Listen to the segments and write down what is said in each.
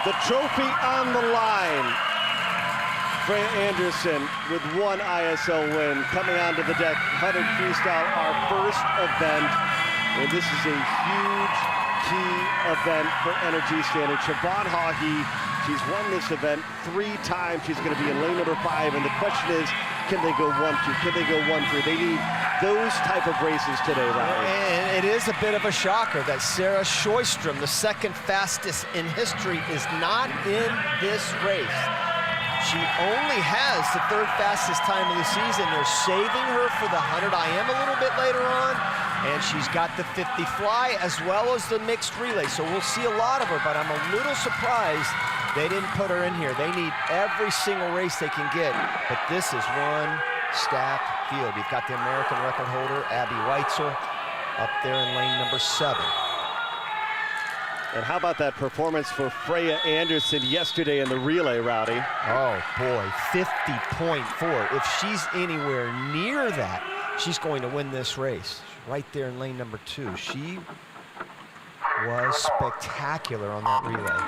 The trophy on the line. Freya Anderson with one ISL win coming onto the deck. 100 freestyle, our first event. And this is a huge key event for Energy Standard. Siobhan Haughey, she's won this event 3 times. She's going to be in lane number 5. And the question is, can they go 1-2? Can they go 1-3? They need those type of races today, Riley. And it is a bit of a shocker that Sarah Sjöström, the second fastest in history, is not in this race. She only has the 3rd fastest time of the season. They're saving her for the 100 IM a little bit later on, and she's got the 50 fly as well as the mixed relay. So we'll see a lot of her, but I'm a little surprised they didn't put her in here. They need every single race they can get, but this is one stacked field. You've got the American record holder, Abby Weitzel, up there in lane number 7. And how about that performance for Freya Anderson yesterday in the relay, Rowdy? Oh boy, 50.4. If she's anywhere near that, she's going to win this race. Right there in lane number 2. She was spectacular on that relay.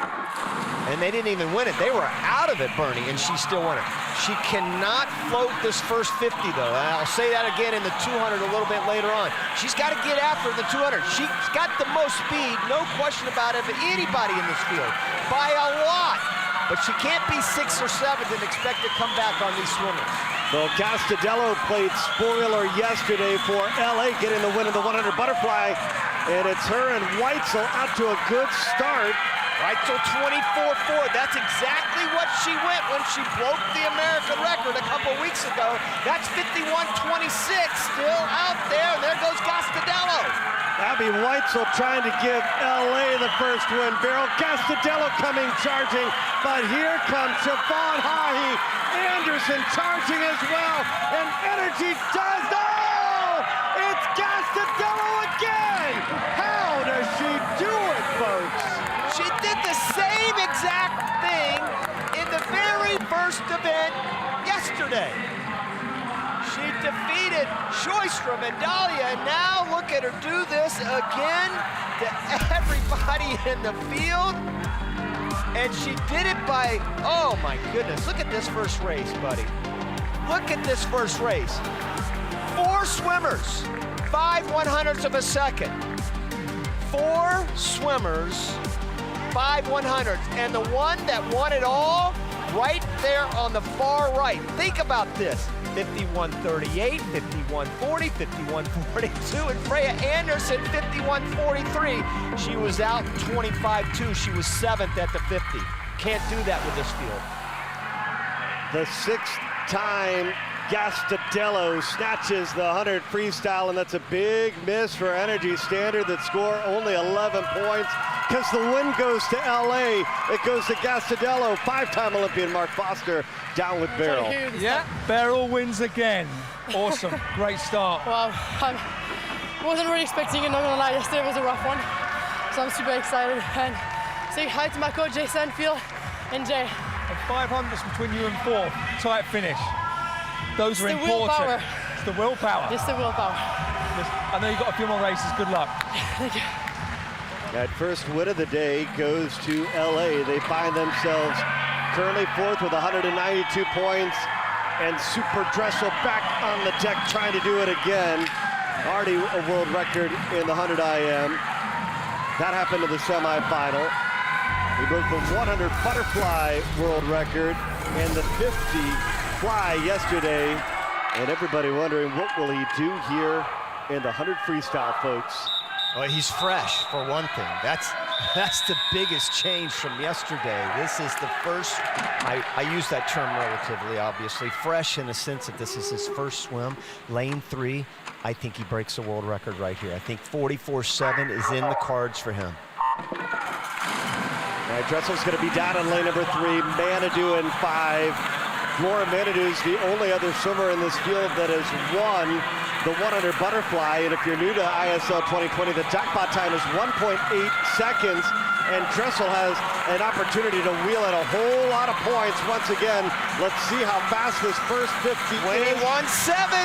And they didn't even win it. They were out of it, Bernie, and she still won it. She cannot float this first 50, though. And I'll say that again in the 200 a little bit later on. She's got to get after the 200. She's got the most speed, no question about it, of anybody in this field, by a lot. But she can't be 6th or 7th and expect to come back on these swimmers. Well, Castadello played spoiler yesterday for LA, getting the win in the 100 butterfly. And it's her and Weitzel out to a good start. Weitzel 24.4. That's exactly what she went when she broke the American record a couple weeks ago. That's 51.26 still out there. And there goes Castadello. Abby Weitzel trying to give LA the first win. Beryl Castadello coming charging. But here comes Siobhan Haughey. Anderson charging as well. And Energy does. Oh! It's Castadello again! How does she do it, folks? She did the same exact thing in the very first event yesterday. She defeated Sjöström and Dahlia, and now look at her do this again to everybody in the field. And she did it by, oh my goodness, look at this first race, buddy. Look at this first race. 4 swimmers, 5/100ths of a second. 4 swimmers, 5/100ths, and the one that won it all, right there on the far right. Think about this, 51.38, 51.40, 51.42, and Freya Anderson, 51.43. She was out 25.2, she was 7th at the 50. Can't do that with this field. The 6th time Castadello snatches the 100 freestyle, and that's a big miss for Energy Standard that score only 11 points. Because the win goes to LA, it goes to Castadello. 5-time Olympian Mark Foster down with Beryl. Yeah, Beryl wins again. Awesome, great start. Wow, I wasn't really expecting it, not gonna lie. Yesterday was a rough one, so I'm super excited. And say hi to my coach, Jay Sanfield, and Jay. And 500s between you and 4th, tight finish. Those are important. It's the willpower. It's the willpower. I know you've got a few more races, good luck. Thank you. That first win of the day goes to LA. They find themselves currently 4th with 192 points. And Super Dressel back on the deck trying to do it again. Already a world record in the 100 IM. That happened in the semifinal. He broke the 100 butterfly world record and the 50 fly yesterday. And everybody wondering, what will he do here in the 100 freestyle, folks? Well, he's fresh, for one thing. That's the biggest change from yesterday. This is the first, I use that term relatively, obviously, fresh in the sense that this is his first swim. Lane 3, I think he breaks the world record right here. I think 44.7 is in the cards for him. All right, Dressel's gonna be down in lane number 3, Manadoo in 5. Laura Manadoo is the only other swimmer in this field that has won the 100 butterfly, and if you're new to ISL 2020, the jackpot time is 1.8 seconds, and Dressel has an opportunity to wheel in a whole lot of points. Once again, let's see how fast this first 50 is. 21.7.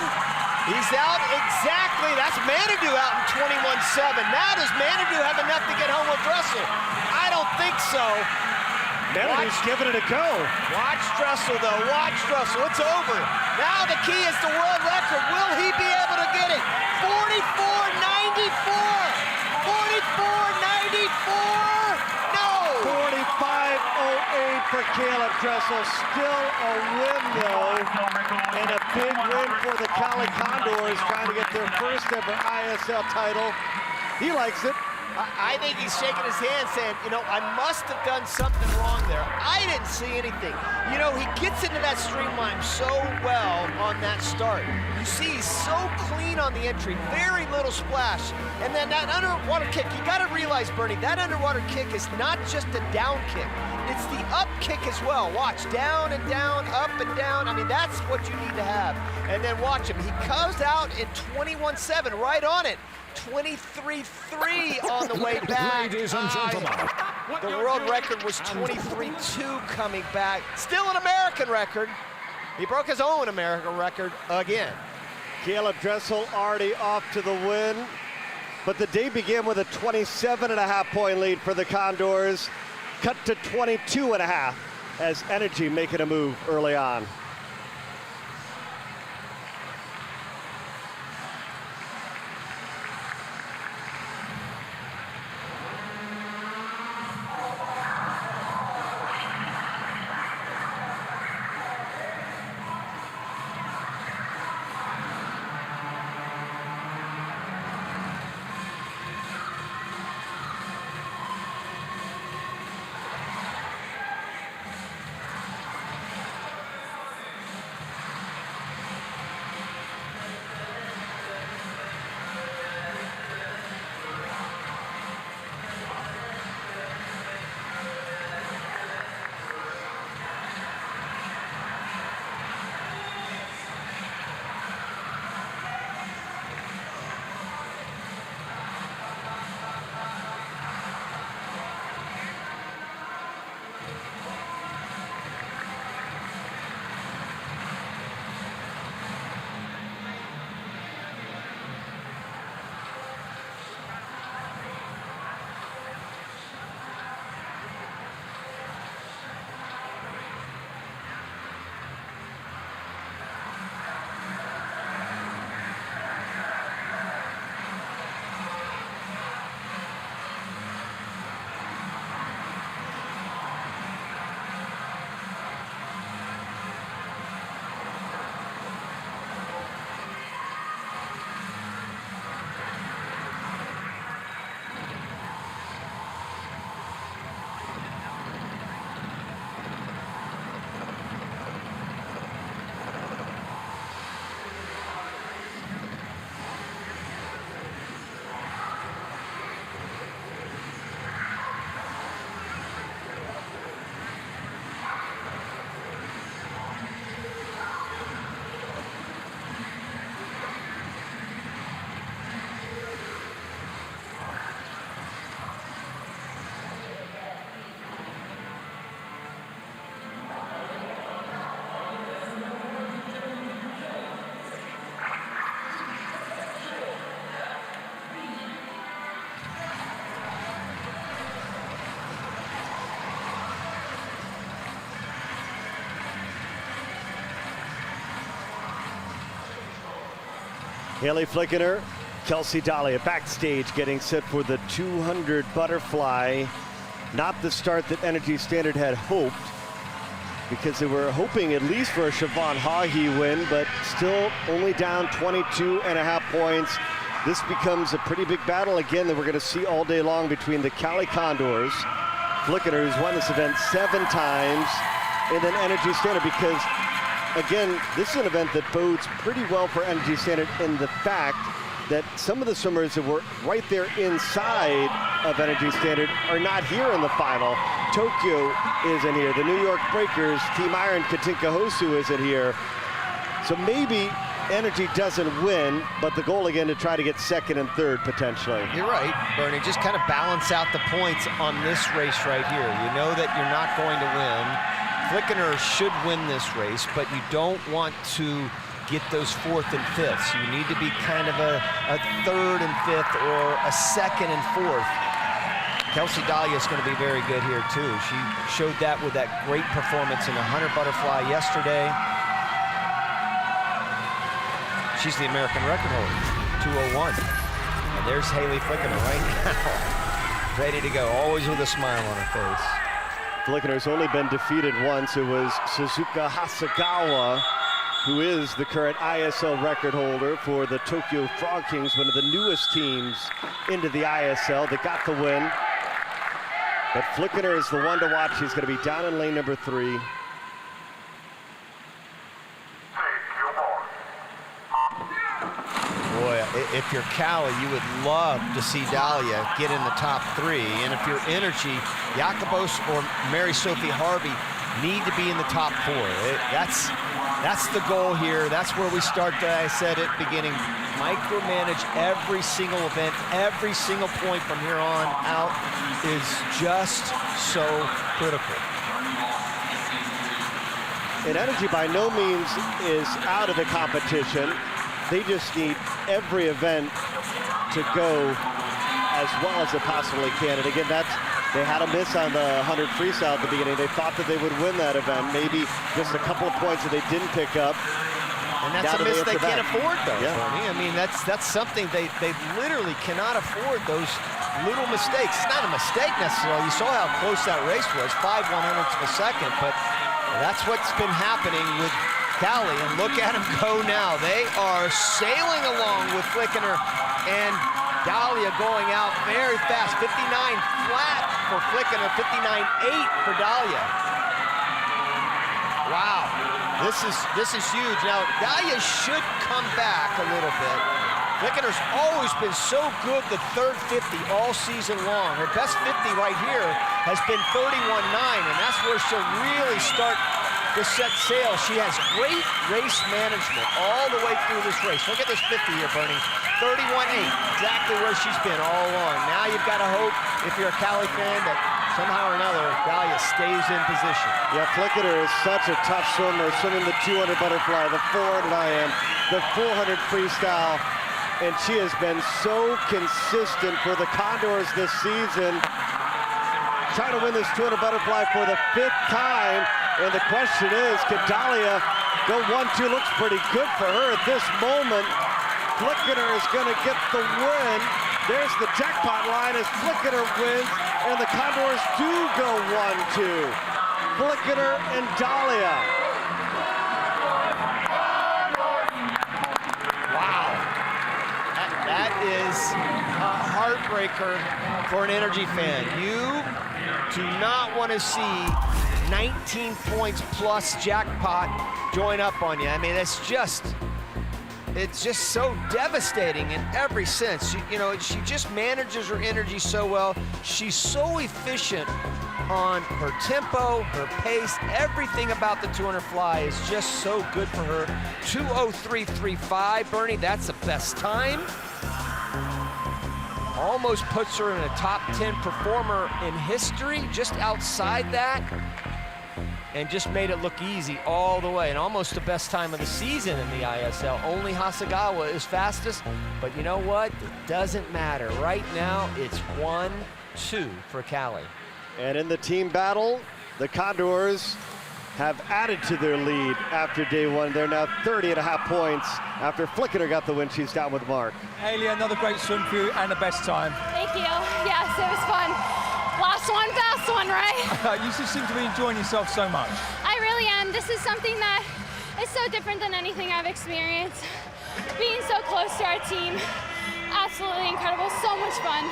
He's out exactly. That's Manadoo out in 21.7. Now does Manadoo have enough to get home with Dressel? I don't think so. Melody's giving it a go. Watch Dressel, though. Watch Dressel. It's over. Now the key is the world record. Will he be able to get it? 44.94. 44.94. No. 45.08 for Caleb Dressel. Still a win, though. And a big win for the Cali Condors, trying to get their first ever ISL title. He likes it. I think he's shaking his hand saying, you know, I must have done something wrong there. I didn't see anything. You know, he gets into that streamline so well on that start. You see he's so clean on the entry, very little splash. And then that underwater kick, you gotta realize, Bernie, that underwater kick is not just a down kick. It's the up kick as well. Watch, down and down, up and down. I mean, that's what you need to have. And then watch him. He comes out in 21.7, right on it. 23.3 on the way back. Ladies and gentlemen, The world record was 23.2 coming back. Still an American record. He broke his own American record again. Caleb Dressel already off to the win, but the day began with a 27.5-point lead for the Condors, cut to 22.5 as Energy making a move early on. Haley Flickener, Kelsey Dahlia backstage getting set for the 200 butterfly. Not the start that Energy Standard had hoped, because they were hoping at least for a Siobhan Haughey win, but still only down 22.5 points. This becomes a pretty big battle again that we're going to see all day long between the Cali Condors, Flickener, who's won this event 7 times, and then Energy Standard, because again, this is an event that bodes pretty well for Energy Standard in the fact that some of the swimmers that were right there inside of Energy Standard are not here in the final. Tokyo isn't here. The New York Breakers, Team Iron, Katinka Hosu isn't here. So maybe Energy doesn't win, but the goal again to try to get second and third potentially. You're right, Bernie. Just kind of balance out the points on this race right here. You know that you're not going to win. Flickener should win this race, but you don't want to get those 4th and 5ths. You need to be kind of a 3rd and 5th or a 2nd and 4th. Kelsey Dahlia is going to be very good here too. She showed that with that great performance in the 100 butterfly yesterday. She's the American record holder, 2:01. And there's Haley Flickener right now, ready to go, always with a smile on her face. Flickener's only been defeated once. It was Suzuka Hasegawa, who is the current ISL record holder for the Tokyo Frog Kings, one of the newest teams into the ISL. They got the win. But Flickener is the one to watch. He's going to be down in lane number 3. Boy, if you're Cali, you would love to see Dahlia get in the top 3. And if you're Energy, Jacobos or Mary Sophie Harvey need to be in the top 4. That's the goal here. That's where we start, I said at the beginning, micromanage every single event, every single point from here on out is just so critical. And Energy by no means is out of the competition. They just need every event to go as well as it possibly can. And again, they had a miss on the 100 freestyle at the beginning. They thought that they would win that event. Maybe just a couple of points that they didn't pick up. And that's a miss they can't afford, though, yeah. Tony. I mean, that's something they literally cannot afford, those little mistakes. It's not a mistake necessarily. You saw how close that race was, 5/100ths of a second, but that's what's been happening with Cali, and look at them go now. They are sailing along with Flickener and Dahlia going out very fast. 59 flat for Flickener, 59.8 for Dahlia. Wow, this is huge. Now, Dahlia should come back a little bit. Flickener's always been so good the third 50 all season long. Her best 50 right here has been 31.9, and that's where she'll really start to set sail. She has great race management all the way through this race. Look at this 50 here, Bernie. 31.8, exactly where she's been all along. Now you've got to hope, if you're a Cali fan, that somehow or another, Dahlia stays in position. Yeah, Flickener is such a tough swimmer, swimming the 200 butterfly, the 400 IM, the 400 freestyle, and she has been so consistent for the Condors this season. Trying to win this 200 butterfly for the 5th time. And the question is, can Dahlia go 1-2? Looks pretty good for her at this moment. Flickener is going to get the win. There's the jackpot line as Flickener wins, and the Condors do go 1-2. Flickener and Dahlia. Wow. That is a heartbreaker for an Energy fan. You do not want to see 19 points plus jackpot join up on you. I mean, it's just so devastating in every sense. She just manages her energy so well. She's so efficient on her tempo, her pace. Everything about the 200 fly is just so good for her. 2:03.35, Bernie, that's the best time. Almost puts her in a top 10 performer in history, just outside that. And just made it look easy all the way, and almost the best time of the season in the ISL. Only Hasegawa is fastest, but you know what? It doesn't matter. Right now, it's 1-2 for Cali. And in the team battle, the Condors have added to their lead after day 1. They're now 30.5 points after Flickener got the win. She's down with Mark. Haley, another great swim for you and the best time. Thank you. Yes, it was fun. Last one, fast one, right? You just seem to be enjoying yourself so much. I really am. This is something that is so different than anything I've experienced. Being so close to our team, absolutely incredible. So much fun.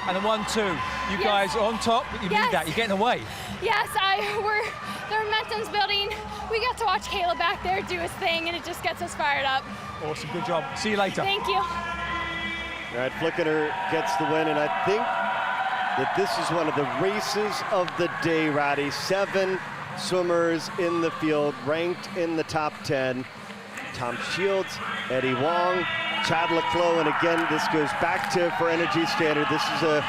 And the 1-2, you guys are on top, but you need that. You're getting away. Yes, the momentum's building. We got to watch Caleb back there do his thing, and it just gets us fired up. Awesome, good job. See you later. Thank you. All right, Flickener gets the win, and I think that this is one of the races of the day, Roddy. 7 swimmers in the field, ranked in the top 10. Tom Shields, Eddie Wong, Chad Leclos, and again, this goes back to, for Energy Standard, this is a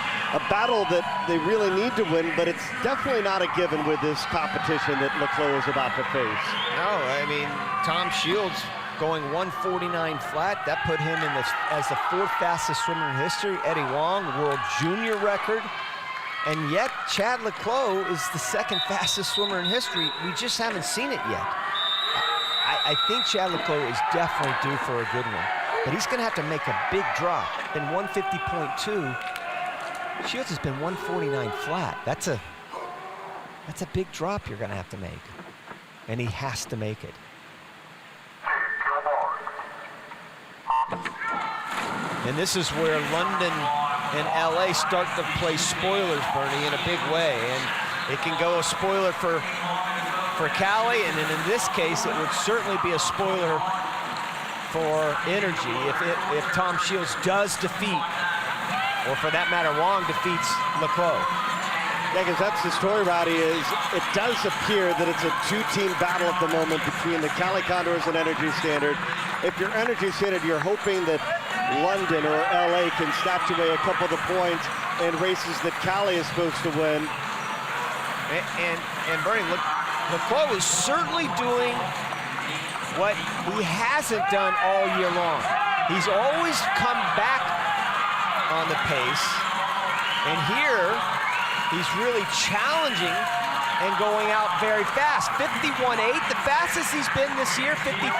battle that they really need to win, but it's definitely not a given with this competition that Leclos is about to face. No, I mean, Tom Shields going 1:49 flat, that put him in as the 4th fastest swimmer in history. Eddie Wong, world junior record. And yet, Chad Leclos is the second fastest swimmer in history. We just haven't seen it yet. I think Chad Leclos is definitely due for a good one, but he's gonna have to make a big drop. Been 150.2. Shields has been 149 flat. That's a big drop you're gonna have to make. And he has to make it. And this is where London and LA start to play spoilers, Bernie, in a big way. And it can go a spoiler for Cali, and then in this case, it would certainly be a spoiler for Energy if Tom Shields does defeat, or for that matter, Wong defeats Leclos. Yeah, because that's the story, Rowdy, is it does appear that it's a two-team battle at the moment between the Cali Condors and Energy Standard. If you're Energy Standard, you're hoping that London or LA can snatch away a couple of the points in races that Cali is supposed to win. And Bernie, Leclos is certainly doing what he hasn't done all year long. He's always come back on the pace, and here he's really challenging and going out very fast. 51.8, the fastest he's been this year, 53.4.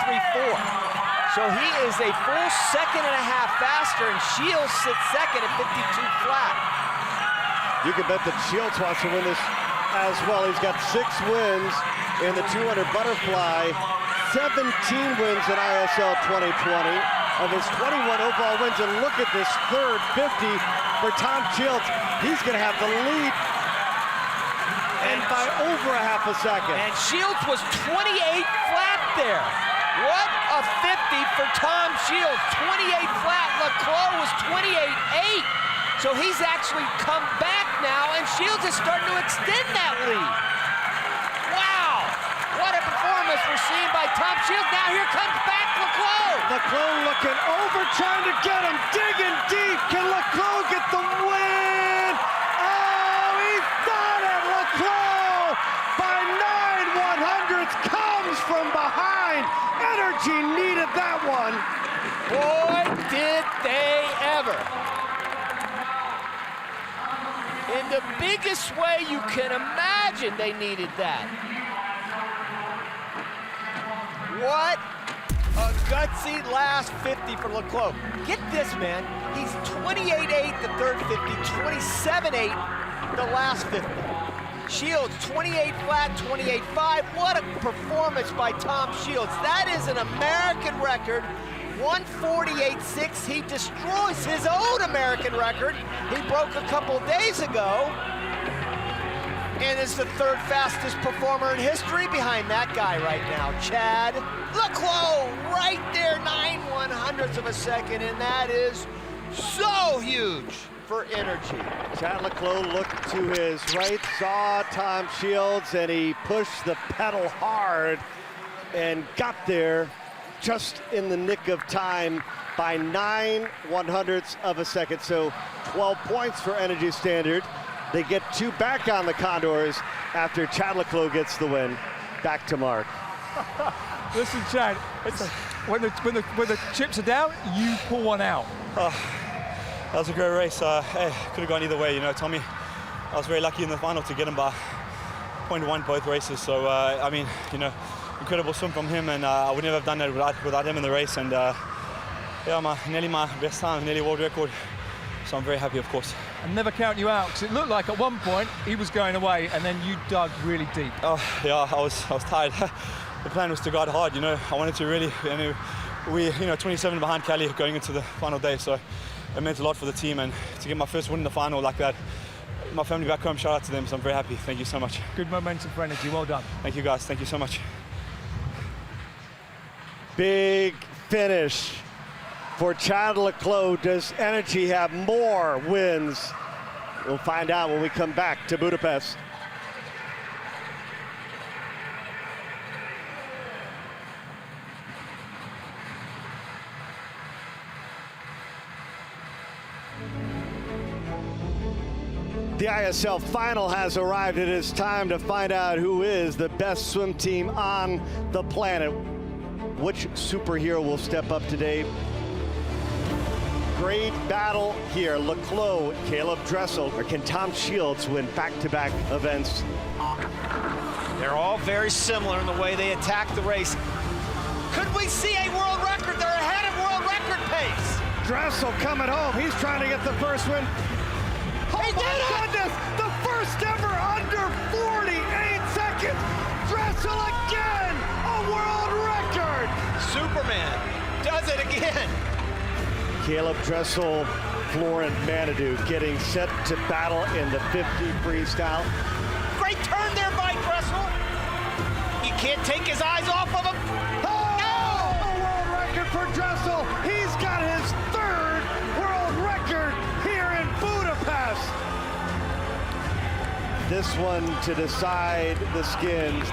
So he is a full second and a half faster, and Shields sits second at 52 flat. You can bet that Shields wants to win this as well. He's got 6 wins in the 200 butterfly, 17 wins in ISL 2020 of his 21 overall wins. And look at this third 50 for Tom Shields. He's going to have the lead, and by over a half a second. And Shields was 28 flat there. What a 50 for Tom Shields. 28 flat. Leclos was 28.8. So he's actually come back now, and Shields is starting to extend that lead. Wow! What a performance we're seeing by Tom Shields. Now here comes back Leclos. Leclos looking over, trying to get him, digging deep. Can Leclos get the win? Oh, he's done it! Leclos by 9/100ths comes from behind. Energy needed that one. Boy, did they ever. In the biggest way you can imagine, they needed that. What a gutsy last 50 for Leclos. Get this, man. He's 28.8 the third 50, 27.8 the last 50. Shields, 28 flat, 28.5. What a performance by Tom Shields. That is an American record. 148.6. He destroys his own American record he broke a couple days ago, and is the third fastest performer in history behind that guy right now, Chad Leclos, right there, 9/100ths of a second, and that is so huge for Energy. Chad Leclos looked to his right, saw Tom Shields, and he pushed the pedal hard and got there just in the nick of time by 9/100ths of a second. So 12 points for Energy Standard. They get 2 back on the Condors after Chad Leclos gets the win. Back to Mark. Listen, Chad, when the chips are down, you pull one out. That was a great race. Hey, could have gone either way, you know. Tommy, I was very lucky in the final to get him by 0.1 both races. So, I mean, you know, incredible swim from him, and I would never have done that without him in the race. And yeah, nearly my best time, nearly world record. So I'm very happy, of course. And never count you out, because it looked like at one point he was going away, and then you dug really deep. Oh yeah, I was tired. The plan was to guard hard, you know. I wanted to really, you know, we 27 behind Cali going into the final day, so it meant a lot for the team, and to get my first win in the final like that. My family back home, shout out to them, so I'm very happy. Thank you so much. Good momentum for Energy, well done. Thank you guys, thank you so much. Big finish for Chad Leclos. Does Energy have more wins? We'll find out when we come back to Budapest. The ISL final has arrived. It is time to find out who is the best swim team on the planet. Which superhero will step up today? great battle here. Leclos, Caleb Dressel, or can Tom Shields win back-to-back events? They're all very similar in the way they attack the race. Could we see a world record? They're ahead of world record pace. Dressel coming home. He's trying to get the first win. Oh He did it! goodness! The first ever under 48 seconds. Dressel again, a world record. Superman does it again. Caleb Dressel, Florent Manadou getting set to battle in the 50 freestyle. Great turn there by Dressel. You can't take his eyes off of him. Oh! A world record for Dressel. He's got his third world record here in Budapest. This one to decide the skins.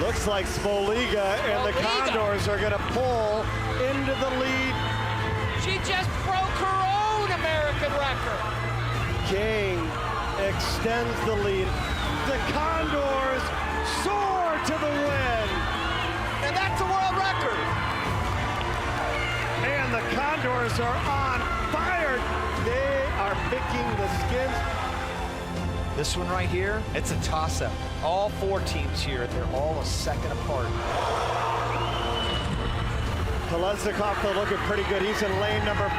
Looks like Smoliga and the Condors are going to pull into the lead. She just broke her own American record. King extends the lead. The Condors soar to the win. And that's a world record. And the Condors are on fire. They are picking the skins. This one right here, it's a toss-up. All four teams here, they're all a second apart. Kolesnikov looking pretty good. He's in lane number 5.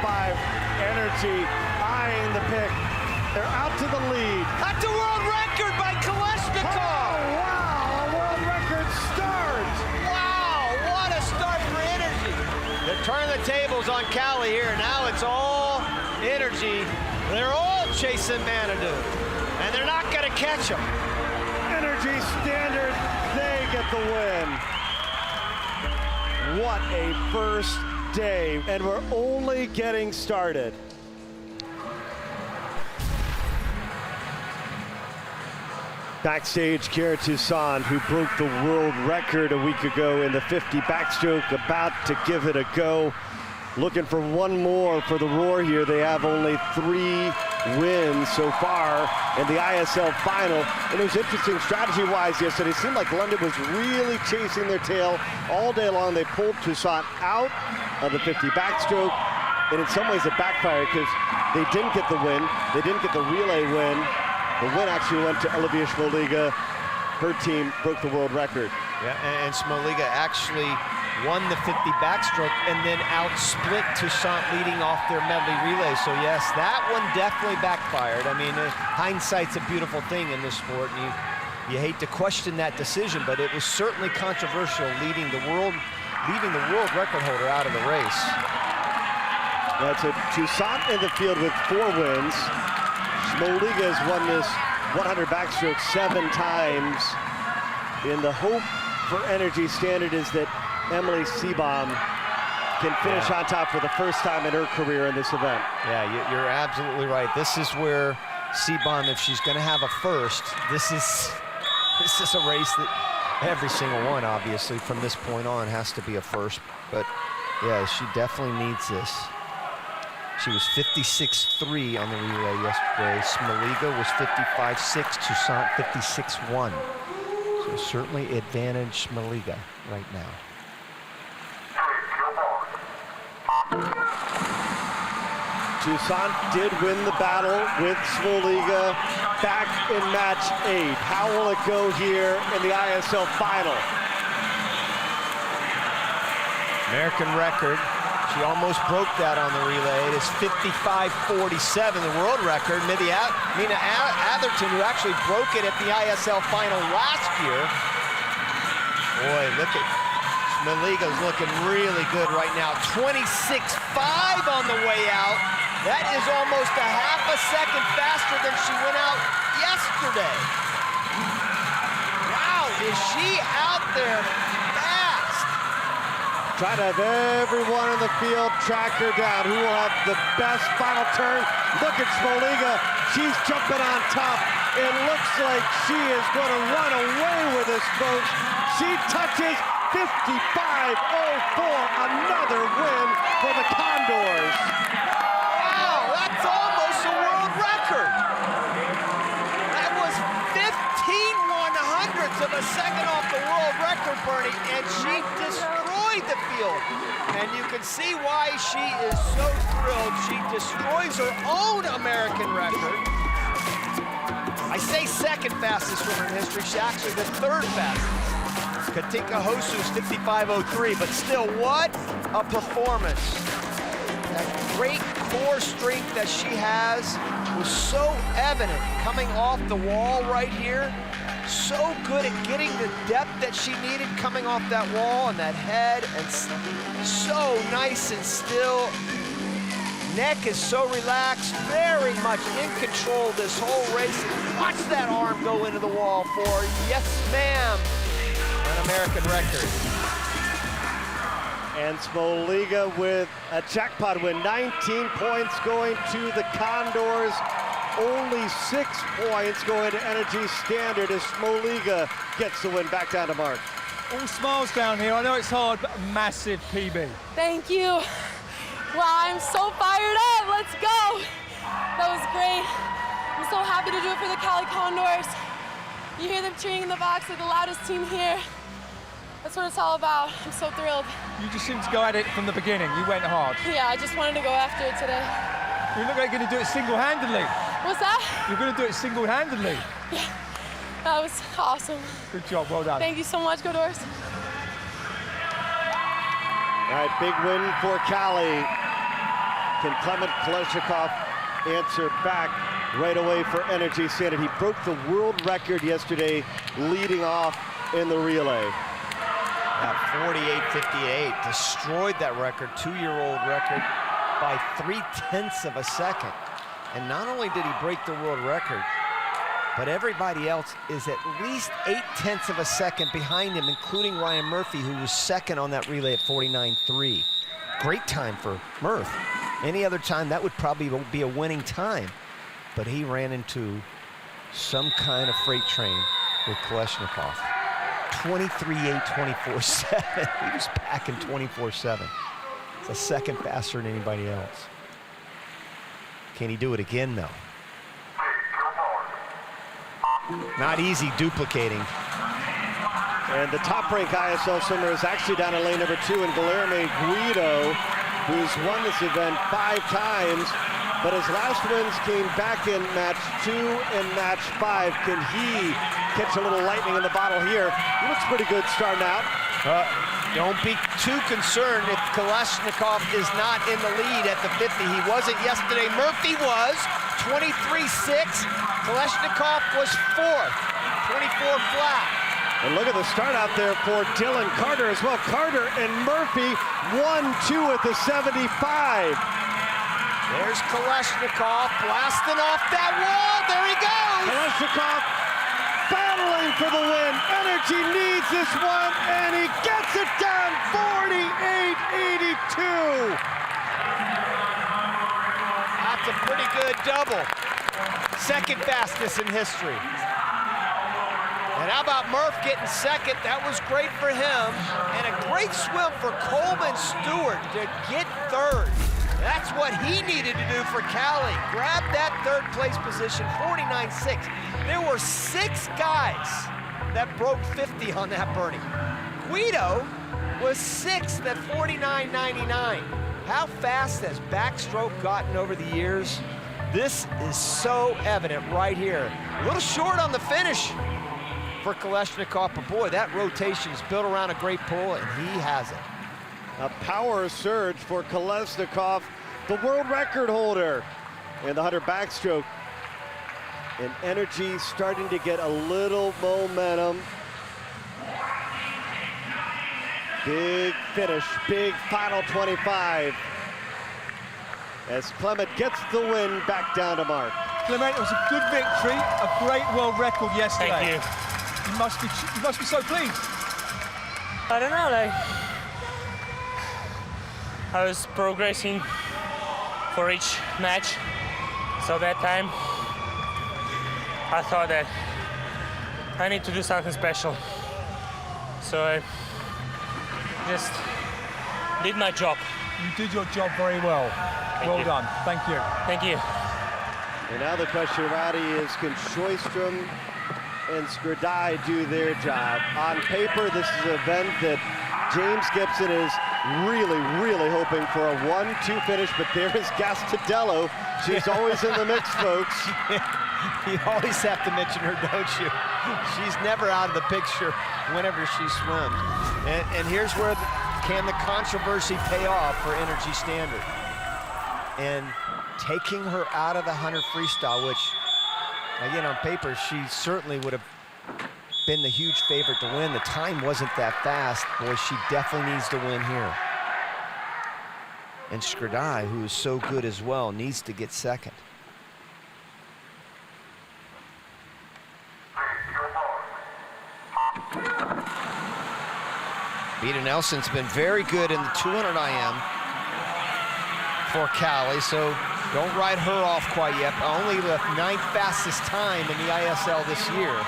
Energy eyeing the pick. They're out to the lead. That's a world record by Kolesnikov. Oh, wow, a world record start. Wow, what a start for Energy. They're turning the tables on Cali here. Now it's all Energy. They're all chasing Manadou, and they're not going to catch him. Energy Standard, they get the win. What a first day, and we're only getting started. Backstage, Kara Toussaint, who broke the world record a week ago in the 50 backstroke, about to give it a go. Looking for one more for the Roar here. They have only 3 wins so far in the ISL final. And it was interesting strategy-wise yesterday. It seemed like London was really chasing their tail all day long. They pulled Toussaint out of the 50 backstroke. And in some ways it backfired because they didn't get the win. They didn't get the relay win. The win actually went to Olivia Smoliga. Her team broke the world record. Yeah, and Smoliga actually won the 50 backstroke and then outsplit Toussaint leading off their medley relay. So yes, that one definitely backfired. I mean, hindsight's a beautiful thing in this sport, and you hate to question that decision, but it was certainly controversial leaving the world record holder out of the race. That's it. Toussaint in the field with 4 wins. Smoliga has won this 100 backstroke 7 times. And the hope for Energy Standard is that Emily Seebohm can finish on top for the first time in her career in this event. Yeah, you're absolutely right. This is where Seebohm, if she's going to have a first, this is a race that every single one, obviously, from this point on has to be a first. But yeah, she definitely needs this. She was 56.3 on the relay yesterday. Smoliga was 55.6, Toussaint 56.1. So certainly advantage Smoliga right now. Toussaint did win the battle with Smoliga back in match 8. How will it go here in the ISL final? American record. She almost broke that on the relay. It is 55.47, the world record. Mina Atherton, who actually broke it at the ISL final last year. Boy, look at Smoliga's looking really good right now. 26.5 on the way out. That is almost a half a second faster than she went out yesterday. Wow, is she out there fast? Trying to have everyone in the field track her down. Who will have the best final turn? Look at Smoliga. She's jumping on top. It looks like she is going to run away with this, folks. She touches 55.04. Another win for the Condors. Wow, that's almost a world record. That was 15/100ths of a second off the world record, Bernie, and she destroyed the field. field. And you can see why she is so thrilled. She destroys her own American record. I say second fastest swimmer in history. She's actually the third fastest. Katinka Hosu's 55.03, but still, what a performance. That great core strength that she has was so evident coming off the wall right here. So good at getting the depth that she needed coming off that wall and that head, and so nice and still. Neck is so relaxed, very much in control this whole race. Watch that arm go into the wall for, yes ma'am, an American record. And Smoliga with a jackpot win, 19 points going to the Condors. Only 6 points going to Energy Standard as Smoliga gets the win back down to Mark. All smiles down here. I know it's hard, but a massive PB. Thank you. Wow, I'm so fired up. Let's go. That was great. I'm so happy to do it for the Cali Condors. You hear them cheering in the box, like the loudest team here. That's what it's all about. I'm so thrilled. You just seemed to go at it from the beginning. You went hard. Yeah, I just wanted to go after it today. You look like you're going to do it single-handedly. What's that? You're going to do it single-handedly. Yeah, that was awesome. Good job, well done. Thank you so much, Condors. All right, big win for Cali. Can Clement Kolesnikov answer back right away for Energy Standard? He broke the world record yesterday, leading off in the relay. Yeah, 48.58, destroyed that record, 2-year-old record, by 0.3 of a second. And not only did he break the world record, but everybody else is at least 0.8 of a second behind him, including Ryan Murphy, who was second on that relay at 49.3. Great time for Murph. Any other time, that would probably be a winning time. But he ran into some kind of freight train with Kolesnikov. 23.8, 24.7. He was packing 24.7. It's a second faster than anybody else. Can he do it again, though? Not easy duplicating. And the top-ranked ISL swimmer is actually down in lane number 2 in Guilherme Guido, who's won this event 5 times, but his last wins came back in match 2 and match 5. Can he catch a little lightning in the bottle here? He looks pretty good starting out. Don't be too concerned if Kolesnikov is not in the lead at the 50. He wasn't yesterday. Murphy was 23.6. Kolesnikov was 4th, 24 flat. And look at the start out there for Dylan Carter as well. Carter and Murphy 1-2 at the 75. There's Kolesnikov blasting off that wall. There he goes. Kolesnikov battling for the win. Energy needs this one, and he gets it done. 48.82. That's a pretty good double. Second fastest in history. And how about Murph getting second? That was great for him. And a great swim for Coleman Stewart to get third. That's what he needed to do for Cali. Grab that third place position, 49.6. There were 6 guys that broke 50 on that Bernie. Guido was 6th at 49.99. How fast has backstroke gotten over the years? This is so evident right here. A little short on the finish for Kolesnikov, but boy, that rotation is built around a great pull, and he has it. A power surge for Kolesnikov, the world record holder in the 100 backstroke. And Energy starting to get a little momentum. Big finish, big final 25. As Clement gets the win back down to Mark. Clement, it was a good victory, a great world record yesterday. Thank you. You must be so pleased. I don't know, like, I was progressing for each match. So that time, I thought that I need to do something special. So I just did my job. You did your job very well. Well done. Thank you. Thank you. And now the question, Roddy, is can Sjöström and Skrdai do their job? On paper, this is an event that James Gibson is really, really hoping for a 1-2 finish, but there is Gastadello. She's always in the mix, folks. You always have to mention her, don't you? She's never out of the picture whenever she swims. And here's where can the controversy pay off for Energy Standard? And taking her out of the 100 freestyle, which, again, on paper, she certainly would have been the huge favorite to win. The time wasn't that fast. Boy, she definitely needs to win here. And Skrdai, who is so good as well, needs to get second. Beta Nelson's been very good in the 200 IM for Cali, so don't write her off quite yet. Only the 9th fastest time in the ISL this year.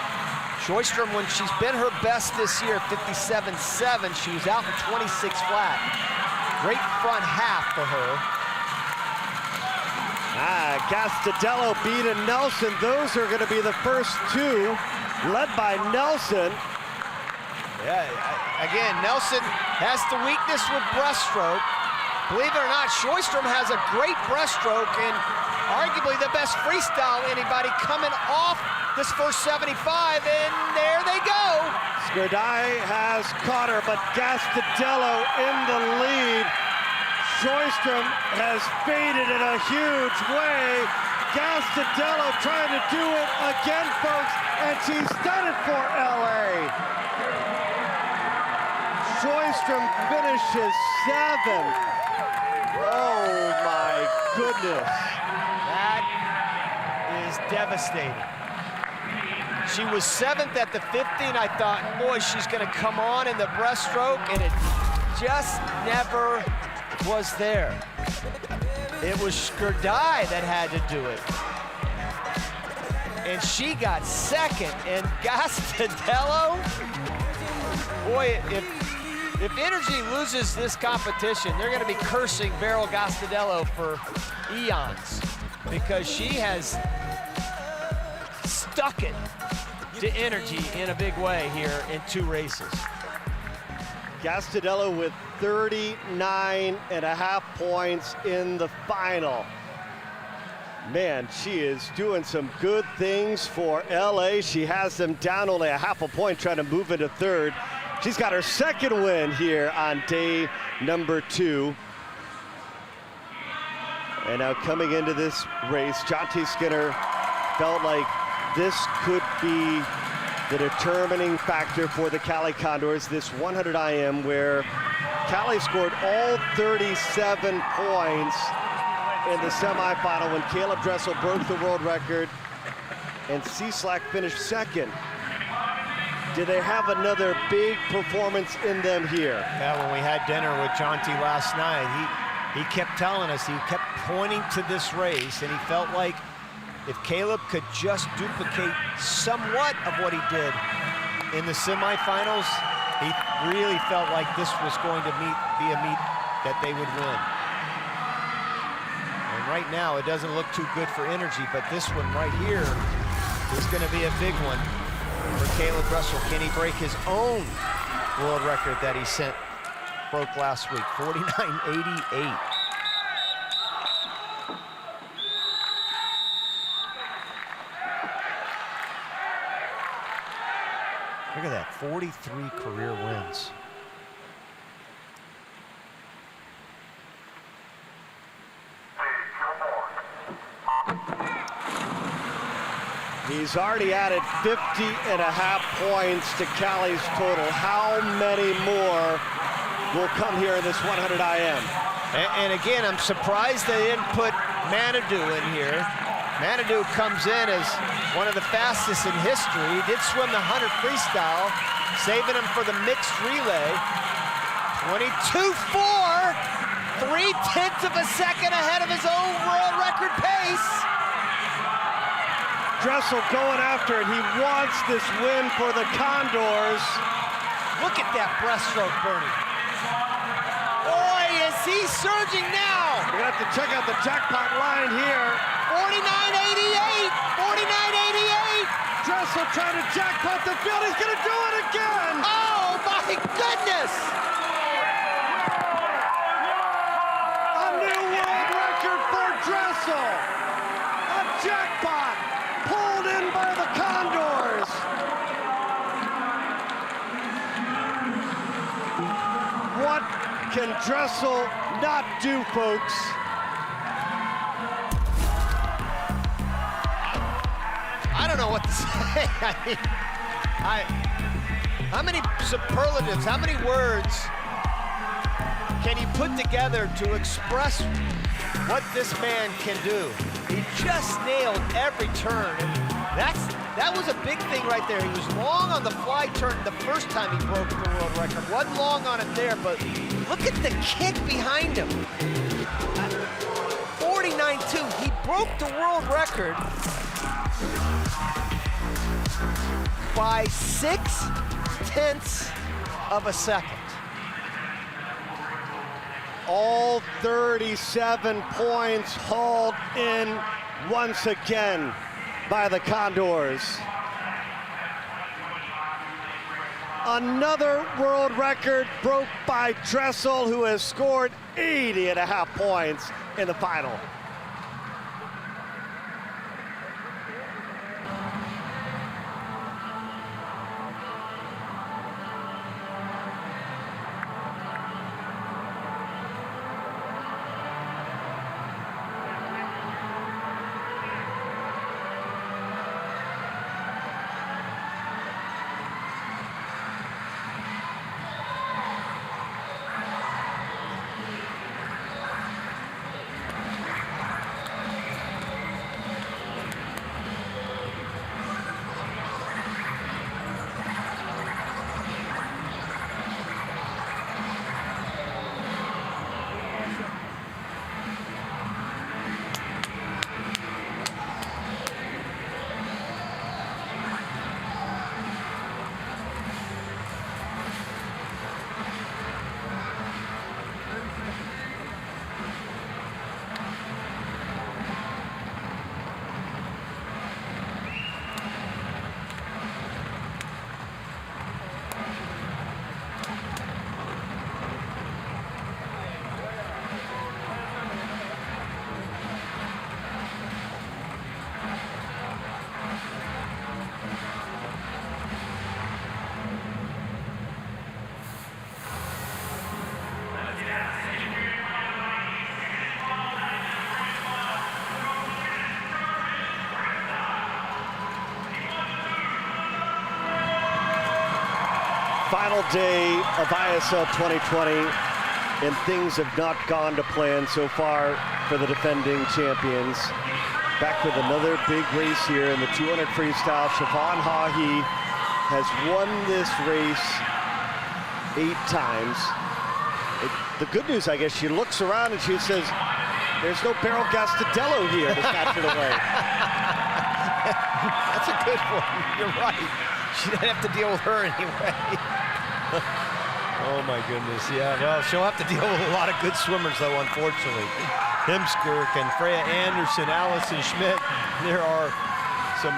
Sjöström, when she's been her best this year, 57.7, she was out in 26 flat. Great front half for her. Gastadello, Beta Nelson, those are gonna be the first two, led by Nelson. Yeah, again, Nelson has the weakness with breaststroke. Believe it or not, Sjöström has a great breaststroke and arguably the best freestyle anybody coming off this first 75, and there they go. Skrdai has caught her, but Gastadello in the lead. Sjöström has faded in a huge way. Gastadello trying to do it again, folks, and she's done it for LA. Sjöström finishes 7th. Oh my goodness. That is devastating. She was 7th at the 50, and I thought, boy, she's gonna come on in the breaststroke, and it just never was there. It was Skrdai that had to do it. And she got second, and Gastadello, boy, if Energy loses this competition, they're gonna be cursing Beryl Gastadello for eons, because she has stuck it to Energy in a big way here in 2 races. Gastadello with 39.5 points in the final. Man, she is doing some good things for LA. She has them down only a half a point, trying to move into 3rd. She's got her 2nd win here on day number 2. And now coming into this race, Jonty Skinner felt like this could be the determining factor for the Cali Condors, this 100 IM, where Cali scored all 37 points in the semifinal when Caleb Dressel broke the world record and C-Slack finished 2nd. Do they have another big performance in them here? Yeah, when we had dinner with Jonty last night, he kept telling us, he kept pointing to this race, and he felt like if Caleb could just duplicate somewhat of what he did in the semifinals, he really felt like this was going to be a meet that they would win. And right now, it doesn't look too good for Energy, but this one right here is going to be a big one for Caleb Dressel. Can he break his own world record that he broke last week, 49.88? Look at that, 43 career wins. He's already added 50.5 points to Cali's total. How many more will come here in this 100 IM? And again, I'm surprised they didn't put Manadou in here. Manadou comes in as one of the fastest in history. He did swim the 100 freestyle, saving him for the mixed relay. 22.4, 0.3 of a second ahead of his own world record pace. Dressel going after it. He wants this win for the Condors. Look at that breaststroke, Bernie. Boy, is he surging now. We're gonna have to check out the jackpot line here. 49.88, 49.88. Dressel trying to jackpot the field. He's gonna do it again. Oh my goodness. can Dressel not do, folks? I don't know what to say. I mean, how many superlatives, how many words can you put together to express what this man can do? He just nailed every turn. And that was a big thing right there. He was long on the fly turn the first time he broke the world record. Wasn't long on it there, but look at the kick behind him. 49.2, he broke the world record by 0.6 of a second. All 37 points hauled in once again by the Condors. Another world record broke by Dressel, who has scored 80.5 points in the final. Final day of ISL 2020, and things have not gone to plan so far for the defending champions. Back with another big race here in the 200 freestyle. Siobhan Haughey has won this race 8 times. The good news, I guess, she looks around and she says, there's no Beryl Gastadello here to snatch it away. That's a good one. You're right. She didn't have to deal with her anyway. Oh my goodness, yeah. Well, she'll have to deal with a lot of good swimmers though, unfortunately. Hemskirk and Freya Anderson, Allison Schmidt. There are some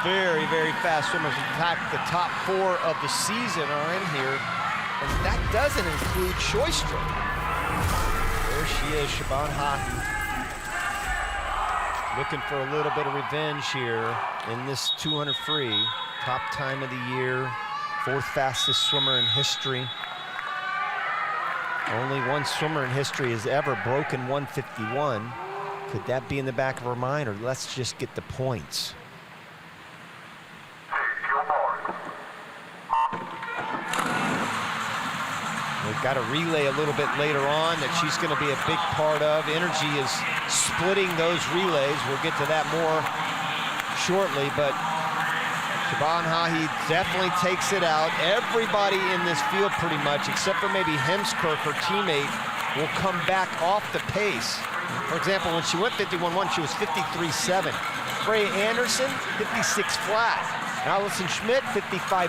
very, very fast swimmers. In fact, the top 4 of the season are in here, and that doesn't include Sjostrom. There she is, Siobhan Haughey. Looking for a little bit of revenge here in this 200 free. Top time of the year, 4th fastest swimmer in history. Only one swimmer in history has ever broken 151. Could that be in the back of her mind, or let's just get the points? We've got a relay a little bit later on that she's going to be a big part of. Energy is splitting those relays. We'll get to that more shortly, but Siobhan Haughey definitely takes it out. Everybody in this field pretty much, except for maybe Hemskirk, her teammate, will come back off the pace. For example, when she went 51.1, she was 53.7. Freya Anderson, 56 flat. Allison Schmidt, 55.4.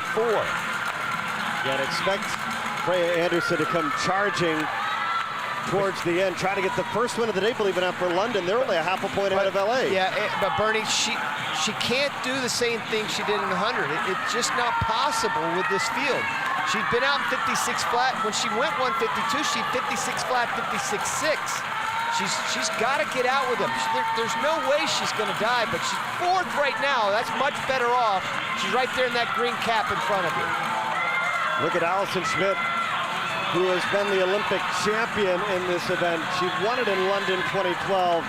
You gotta expect Freya Anderson to come charging towards the end, trying to get the first win of the day, believe it or not, for London. They're only a half a point ahead of LA. Yeah, but Bernie, she can't do the same thing she did in the 100. It's just not possible with this field. She'd been out in 56 flat. When she went 152, she'd 56 flat, 56.6. She's got to get out with them. There's no way she's going to die, but she's 4th right now. That's much better off. She's right there in that green cap in front of you. Look at Allison Schmidt. who has been the Olympic champion in this event. She won it in London 2012.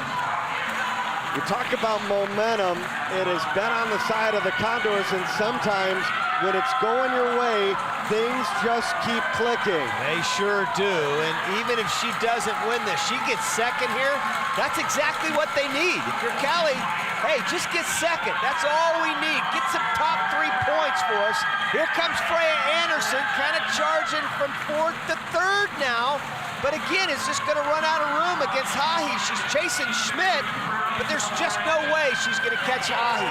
You talk about momentum, it has been on the side of the Condors, and sometimes when it's going your way, things just keep clicking. They sure do, and even if she doesn't win this, she gets second here, that's exactly what they need. If you're Cali, hey, just get second. That's all we need. Get some top 3 points for us. Here comes Freya Anderson, kind of charging from 4th to 3rd now. But again, it's just going to run out of room against Hahi. She's chasing Schmidt, but there's just no way she's going to catch Hahi.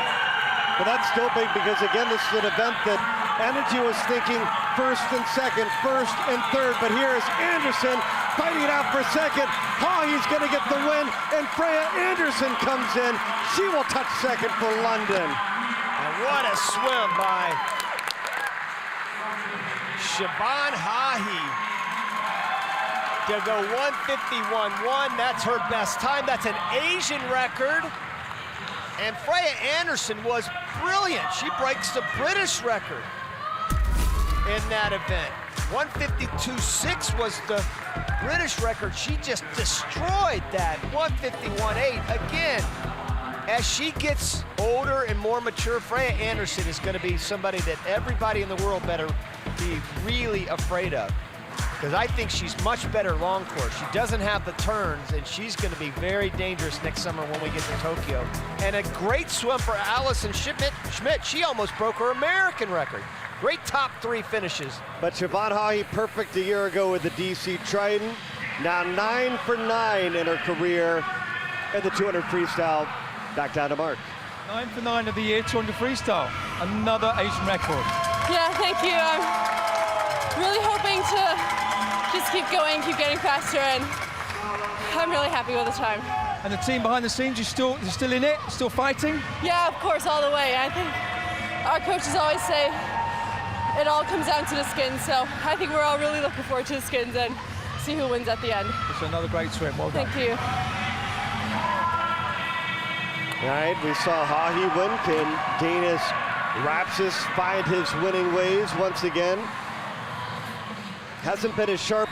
But that's still big because, again, this is an event that Energy was thinking 1st and 2nd, 1st and 3rd. But here's Anderson fighting it out for 2nd. Hahi's going to get the win, and Freya Anderson comes in. She will touch 2nd for London. And what a swim by Siobhan Hahi to go 151.1. That's her best time. That's an Asian record. And Freya Anderson was brilliant. She breaks the British record in that event. 152.6 was the British record. She just destroyed that. 151.8 again. As she gets older and more mature, Freya Anderson is going to be somebody that everybody in the world better be really afraid of. Because I think she's much better long course. She doesn't have the turns, and she's going to be very dangerous next summer when we get to Tokyo. And a great swim for Allison Schmidt. She almost broke her American record. Great top 3 finishes. But Siobhan Hahi perfect a year ago with the DC Trident. Now 9 for 9 in her career in the 200 freestyle. Back down to Mark. 9 for 9 of the year, 200 freestyle. Another Asian record. Yeah, thank you. I'm really hoping to just keep going, keep getting faster, and I'm really happy with the time. And the team behind the scenes, you're still in it, still fighting? Yeah, of course, all the way. I think our coaches always say it all comes down to the skins, so I think we're all really looking forward to the skins and see who wins at the end. It's another great swim, well done. Thank you. All right, we saw Hahi win. Can Danis Rapsis find his winning ways once again? Hasn't been as sharp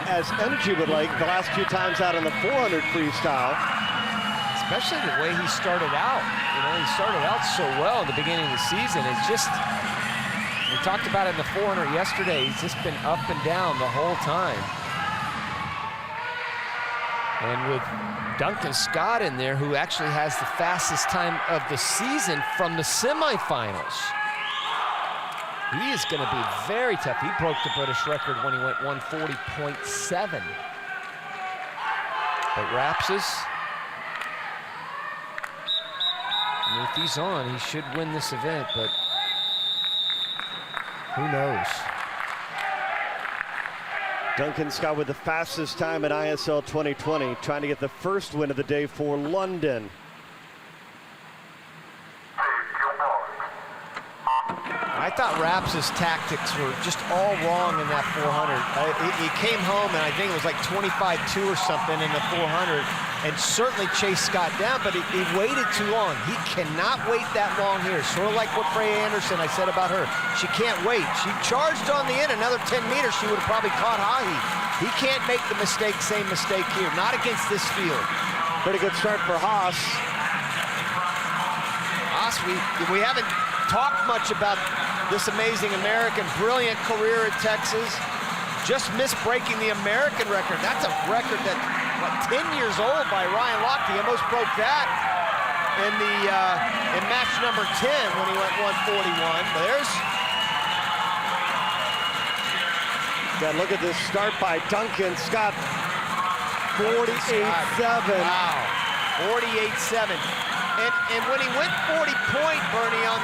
as Energy would like the last few times out in the 400 freestyle. Especially the way he started out. You know, he started out so well in the beginning of the season. It's just, we talked about it in the 400 yesterday, he's just been up and down the whole time. And with Duncan Scott in there, who actually has the fastest time of the season from the semifinals. He is going to be very tough. He broke the British record when he went 140.7. But Rapsis, I mean, if he's on, he should win this event, but who knows? Duncan Scott with the fastest time at ISL 2020, trying to get the first win of the day for London. I thought Rapsis' tactics were just all wrong in that 400. He came home, and I think it was like 25-2 or something in the 400, and certainly chased Scott down, but he waited too long. He cannot wait that long here. Sort of like what Freya Anderson, I said about her. She can't wait. She charged on the end, another 10 meters, she would have probably caught Hahi. He can't make the same mistake here, not against this field. Pretty good start for Haas. Haas, we haven't talked much about this amazing American, brilliant career at Texas. Just missed breaking the American record. That's a record that, what, 10 years old by Ryan Lochte. He almost broke that in match number 10 when he went 141. Look at this start by Duncan Scott. 48.7. Wow, 48.7. And when he went 40-point, Bernie, on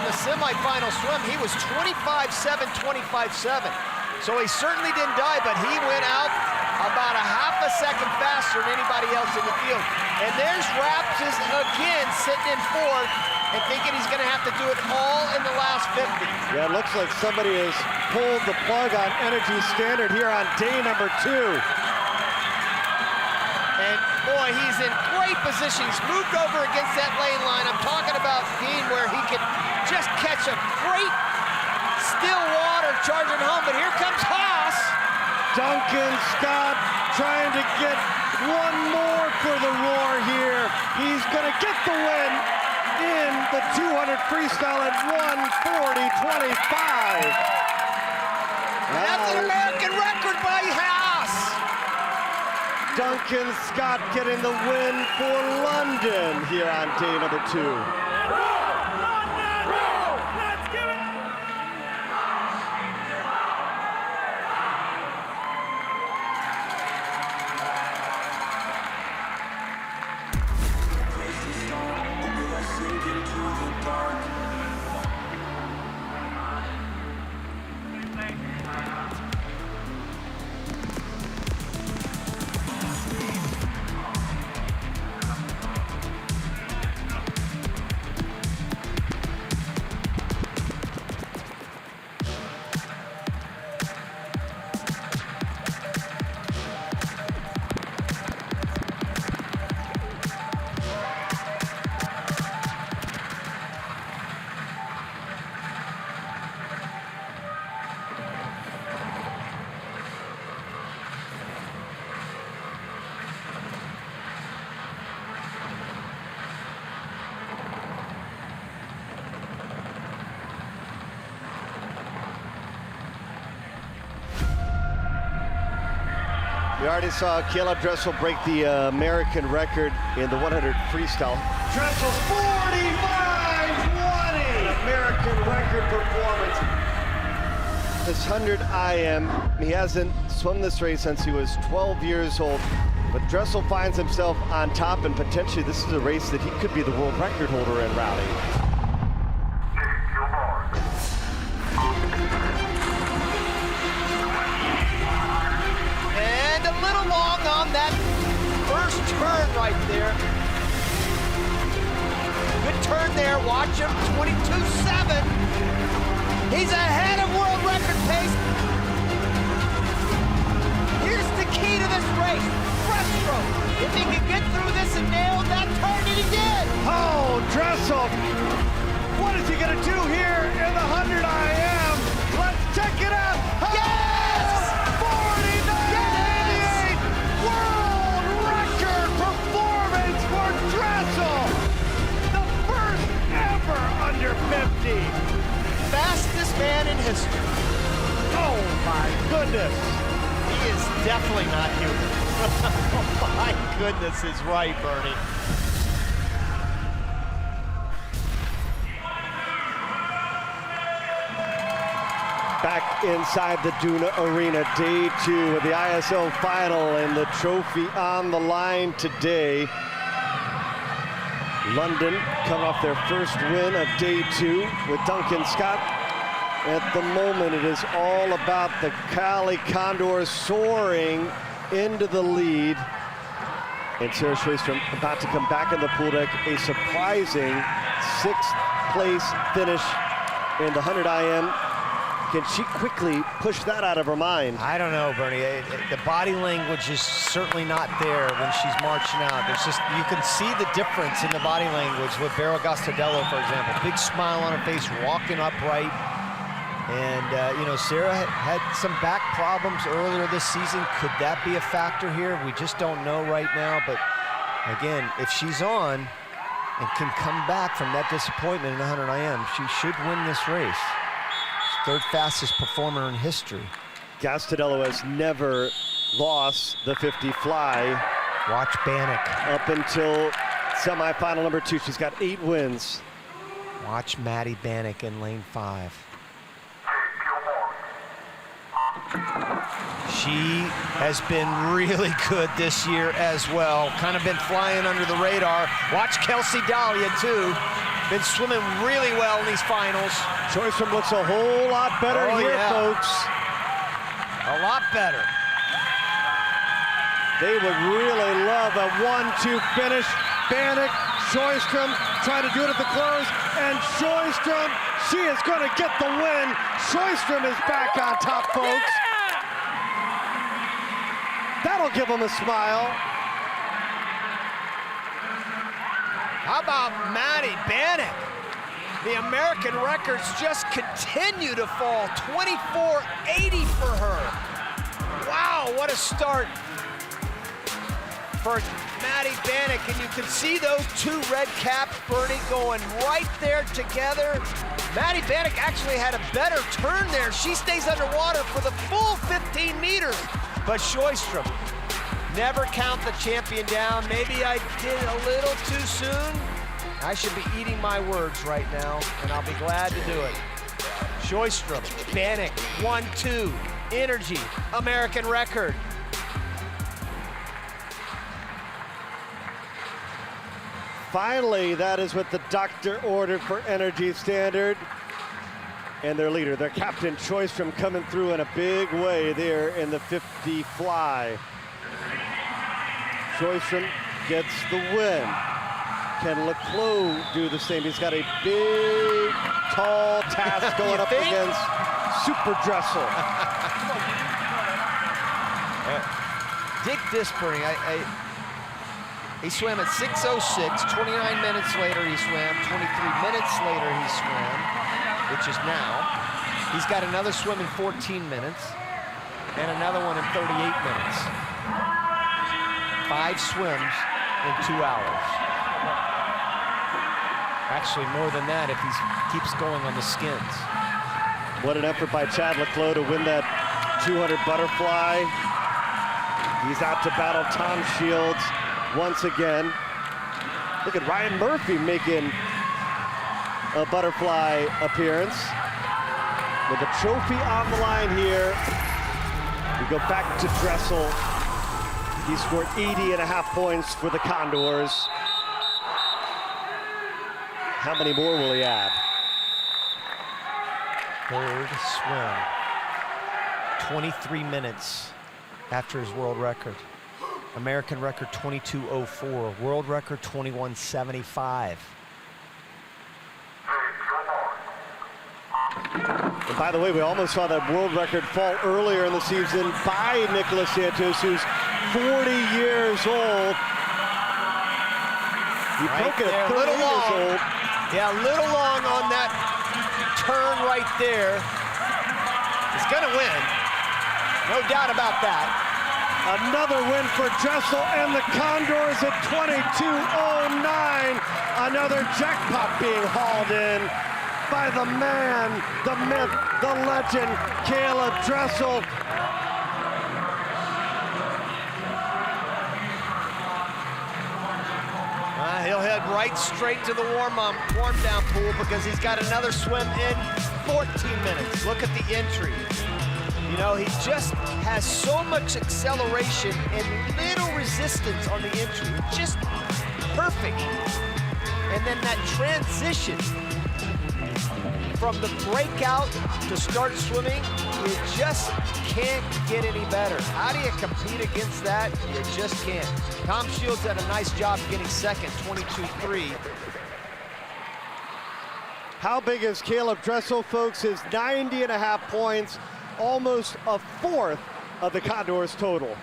the semifinal swim, he was 25.7, 25.7. So he certainly didn't die, but he went out about a half a second faster than anybody else in the field. And there's Rapsis again sitting in 4th and thinking he's going to have to do it all in the last 50. Yeah, it looks like somebody has pulled the plug on Energy Standard here on day number 2. And boy, he's in great position. He's moved over against that lane line. I'm talking about Dean, where he could just catch a great still water charging home. But here comes Haas. Duncan Scott trying to get one more for the Roar here. He's going to get the win in the 200 freestyle at 1:40.25. That's an American record by Haas. Duncan Scott getting the win for London here on day number 2. We already saw Caleb Dressel break the American record in the 100 freestyle. Dressel 45.20, American record performance. This 100 IM, he hasn't swum this race since he was 12 years old, but Dressel finds himself on top, and potentially this is a race that he could be the world record holder in rally. On that first turn right there. Good turn there, watch him, 22.7. He's ahead of world record pace. Here's the key to this race, breaststroke. If he can get through this and nail that turn, and he did. Oh, Dressel, what is he gonna do here in the 100 IM? Let's check it out. Yes! World record performance for Dressel! The first ever under 50. Fastest man in history. Oh my goodness. He is definitely not human. Oh my goodness is right, Bernie. Back inside the Duna Arena, day 2 of the ISL final, and the trophy on the line today. London coming off their first win of day 2 with Duncan Scott. At the moment, it is all about the Cali Condors soaring into the lead. And Sarah Sjöström about to come back in the pool deck. A surprising 6th place finish in the 100 IM. Can she quickly push that out of her mind? I don't know, Bernie. The body language is certainly not there when she's marching out. There's just, you can see the difference in the body language with Vero Gastadello, for example. Big smile on her face, walking upright. And, you know, Sarah had some back problems earlier this season. Could that be a factor here? We just don't know right now. But, again, if she's on and can come back from that disappointment in the 100 IM, she should win this race. Third fastest performer in history. Gastadello has never lost the 50 fly. Watch Bannock. Up until semifinal number 2, she's got 8 wins. Watch Maddie Bannock in lane 5. She has been really good this year as well. Kind of been flying under the radar. Watch Kelsey Dahlia too. Been swimming really well in these finals. Sjöström looks a whole lot better here, folks. A lot better. They would really love a 1-2 finish. Bannock, Sjöström trying to do it at the close, and Sjöström, she is going to get the win. Sjöström is back on top, folks. That'll give them a smile. How about Maddie Bannock? The American records just continue to fall. 24.80 for her. Wow. Wow, what a start for Maddie Bannock, and you can see those two red caps, Bernie, going right there together. Maddie Bannock actually had a better turn there. She stays underwater for the full 15 meters. But Sjöström, never count the champion down. Maybe I did a little too soon. I should be eating my words right now, and I'll be glad to do it. Sjöström, Bannock, 1-2, energy, American record. Finally, that is what the doctor ordered for energy standard. And their leader, their captain, Sjöström, coming through in a big way there in the 50 fly. Sjöström gets the win. Can Leclos do the same? He's got a big, tall task going up against Super Dressel. Dig this, Bernie. He swam at 6:06, 29 minutes later he swam, 23 minutes later he swam, which is now. He's got another swim in 14 minutes and another one in 38 minutes. 5 swims in 2 hours. Actually more than that if he keeps going on the skins. What an effort by Chad Leclos to win that 200 butterfly. He's out to battle Tom Shields once again. Look at Ryan Murphy making a butterfly appearance. With the trophy on the line here, we go back to Dressel. He scored 80.5 points for the Condors. How many more will he add? Third swim. 23 minutes after his world record. American record 22:04, world record 21:75. And by the way, we almost saw that world record fall earlier in the season by Nicolas Santos, who's 40 years old. He broke it at 30 years old. Yeah, a little long on that turn right there. He's gonna win, no doubt about that. Another win for Dressel and the Condors at 22:09. Another jackpot being hauled in by the man, the myth, the legend, Caleb Dressel. He'll head right straight to the warm-down pool because he's got another swim in 14 minutes. Look at the entry. You know, he just has so much acceleration and little resistance on the entry. Just perfect. And then that transition from the breakout to start swimming, you just can't get any better. How do you compete against that? You just can't. Tom Shields did a nice job getting second, 22:3. How big is Caleb Dressel, folks? His 90.5 points, almost a fourth of the Condors total.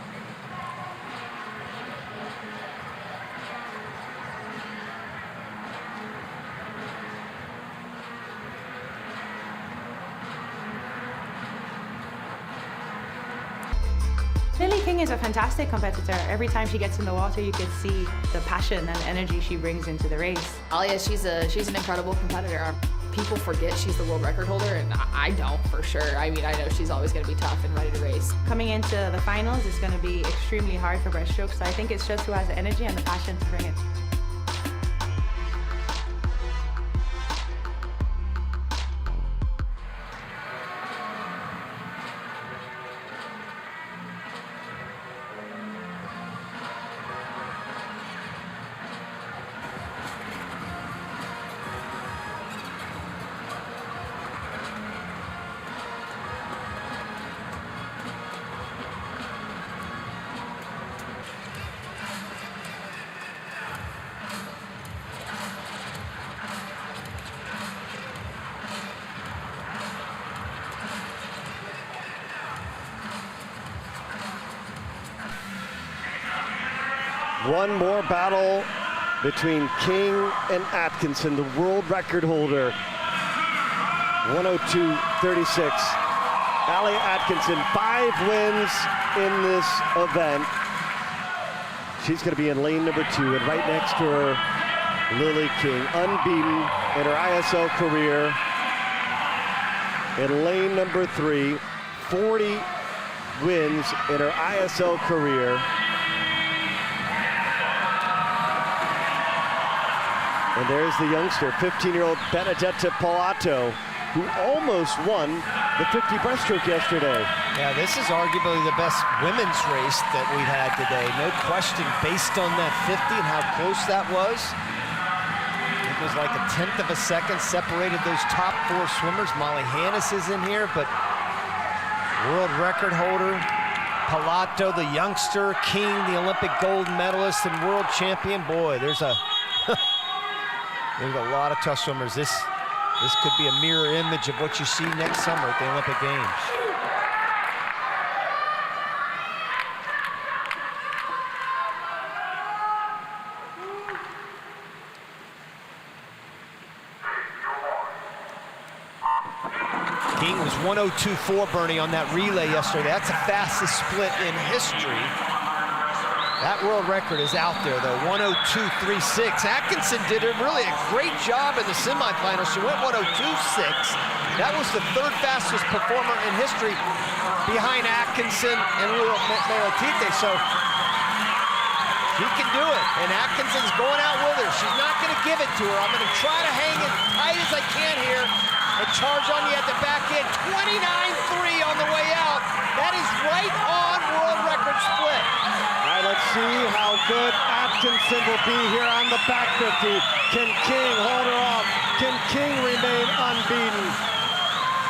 Lily King is a fantastic competitor. Every time she gets in the water, you can see the passion and energy she brings into the race. Alia, she's an incredible competitor. People forget she's the world record holder, and I don't for sure. I mean, I know she's always going to be tough and ready to race. Coming into the finals is going to be extremely hard for breaststroke, so I think it's just who has the energy and the passion to bring it. One more battle between King and Atkinson, the world record holder. 102.36. Allie Atkinson, 5 wins in this event. She's going to be in lane number 2, and right next to her, Lily King, unbeaten in her ISL career. In lane number 3, 40 wins in her ISL career. And there's the youngster, 15-year-old Benedetta Pilato, who almost won the 50 breaststroke yesterday. Yeah, this is arguably the best women's race that we've had today. No question, based on that 50 and how close that was. It was like a 1/10 of a second separated those top 4 swimmers. Molly Hannes is in here, but world record holder, Pilato, the youngster, King, the Olympic gold medalist and world champion. Boy, there's a lot of tough swimmers. This could be a mirror image of what you see next summer at the Olympic Games. King was 102.4, Bernie, on that relay yesterday. That's the fastest split in history. That world record is out there, though, 102.36. Atkinson did really a great job in the semifinals. She went 102.6. That was the 3rd fastest performer in history behind Atkinson and Rua Melatite. So she can do it, and Atkinson's going out with her. She's not going to give it to her. I'm going to try to hang it tight as I can here and charge on you at the back end. 29.3 on the way out. That is right on world record split. Let's see how good Atkinson will be here on the back 50. Can King hold her off? Can King remain unbeaten?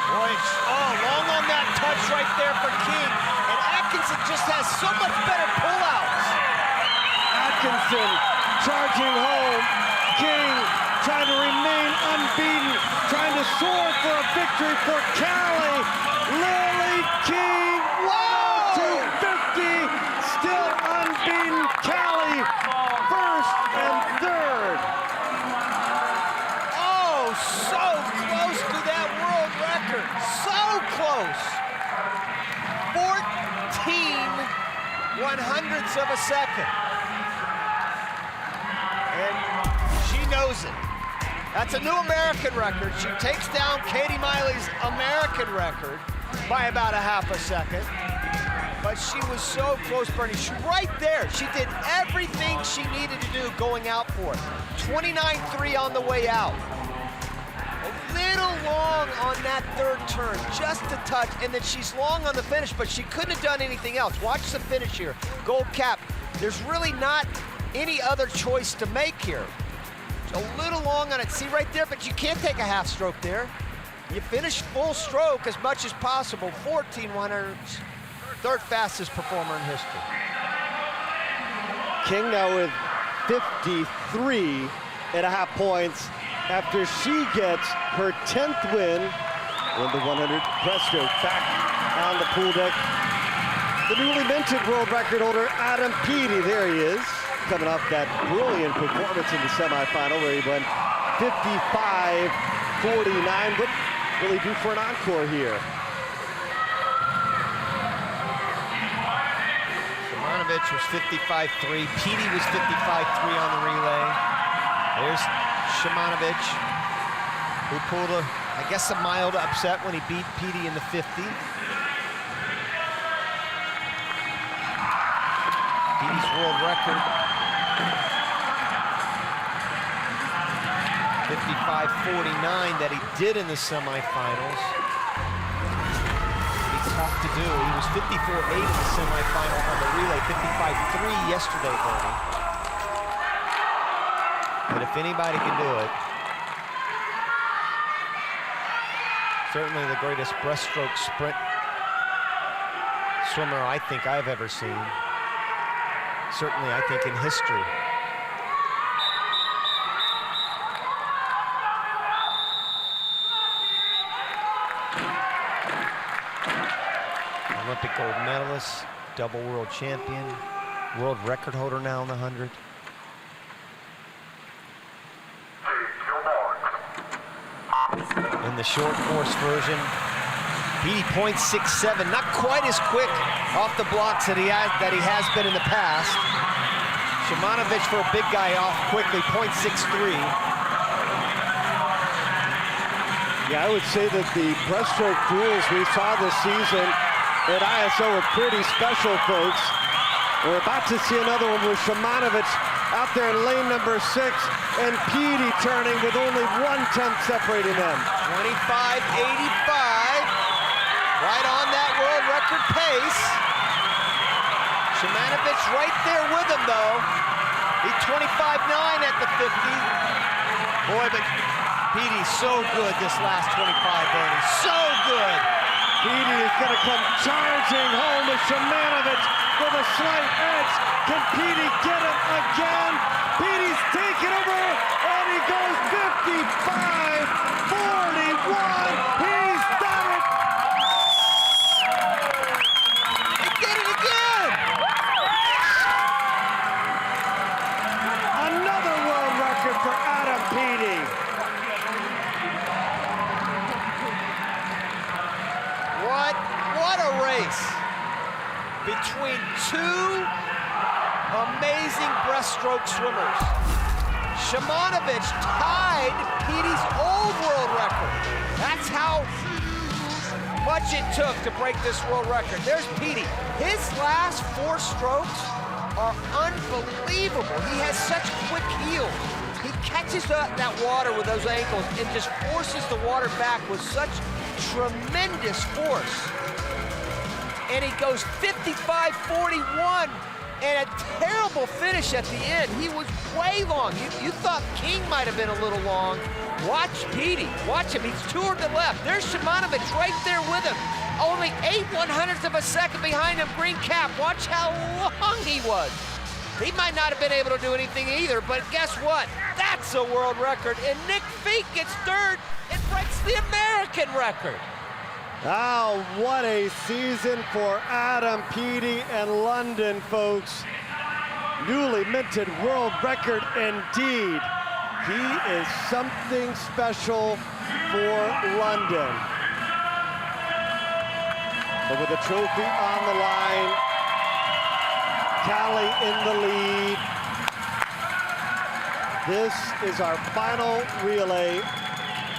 Boy, long on that touch right there for King. And Atkinson just has so much better pullouts. Atkinson charging home. King trying to remain unbeaten, trying to soar for a victory for Cali. Lily King, 250, still unbeaten. Cali, 1st and 3rd. Oh, so close to that world record. So close. 14/100ths of a second. And she knows it. That's a new American record. She takes down Katie Miley's American record by about 1/2 a second. But she was so close, Bernie. She's right there. She did everything she needed to do going out for it. 29.3 on the way out. A little long on that 3rd turn, just a touch, and then she's long on the finish, but she couldn't have done anything else. Watch the finish here. Gold cap. There's really not any other choice to make here. A little long on it, see right there, but you can't take a 1/2 stroke there. You finish full stroke as much as possible. 14/100ths, 3rd fastest performer in history. King now with 53.5 points after she gets her 10th win in the 100 breaststroke. Back on the pool deck, the newly minted world record holder, Adam Peaty. There he is, coming off that brilliant performance in the semifinal where he went 55.49. What will he do for an encore here? Shimonovich was 55.3. Peaty was 55.3 on the relay. There's Shimonovich, who pulled a mild upset when he beat Peaty in the 50. Peaty's world record, 55.49 that he did in the semifinals. He's tough to do. He was 54.8 in the semifinal on the relay, 55.3 yesterday, Bernie. But if anybody can do it, certainly the greatest breaststroke sprint swimmer I think I've ever seen. Certainly, I think, in history. Olympic gold medalist, double world champion, world record holder now in the 100. In the short course version, Petey 0.67, not quite as quick off the blocks that he has been in the past. Shimanovic for a big guy off quickly, 0.63. Yeah, I would say that the breaststroke duels we saw this season at ISO were pretty special, folks. We're about to see another one with Shimanovic out there in lane number 6 and Petey turning with only 1/10 separating them. 25.85, right on that world record pace. Shimanovic right there with him, though. He's 25.9 at the 50. Boy, but Petey's so good this last 25, Bernie. So good. Petey is going to come charging home with Shimanovic with a slight edge. Can Petey get him again? Petey's taking over, and he goes 55-41. He's done it. He did it again. Another world record for Adam Petey. What a race between two amazing breaststroke swimmers. Shimanovic tied Petey's old world record. That's how much it took to break this world record. There's Petey. His last 4 strokes are unbelievable. He has such quick heels. He catches that water with those ankles and just forces the water back with such tremendous force. And he goes 55-41, and a terrible finish at the end. He was way long. You thought King might have been a little long. Watch Petey, watch him. He's 2 to the left. There's Shimanovic right there with him. Only 8/100ths of a second behind him, green cap. Watch how long he was. He might not have been able to do anything either, but guess what? That's a world record, and Nick Feet gets 3rd and breaks the American record. Oh, what a season for Adam Petey and London, folks. Newly minted world record indeed. He is something special for London. But with the trophy on the line, Cali in the lead. This is our final relay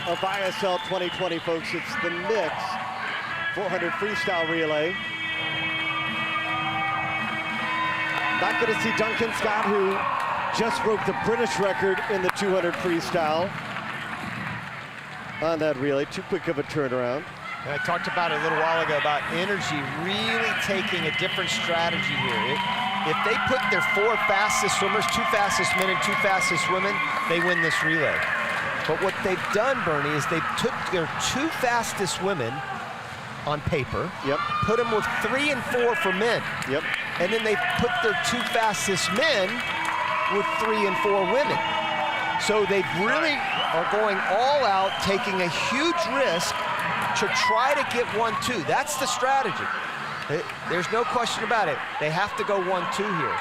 of ISL 2020, folks. It's the mixed 400 freestyle relay. Not going to see Duncan Scott, who just broke the British record in the 200 freestyle on that relay. Too quick of a turnaround. And I talked about it a little while ago about energy really taking a different strategy here. If they put their 4 fastest swimmers, 2 fastest men and 2 fastest women, they win this relay. But what they've done, Bernie, is they took their 2 fastest women on paper, put them with 3 and 4 for men, and then they put their 2 fastest men with 3 and 4 women. So they really are going all out, taking a huge risk to try to get 1-2. That's the strategy. There's no question about it. They have to go 1-2 here.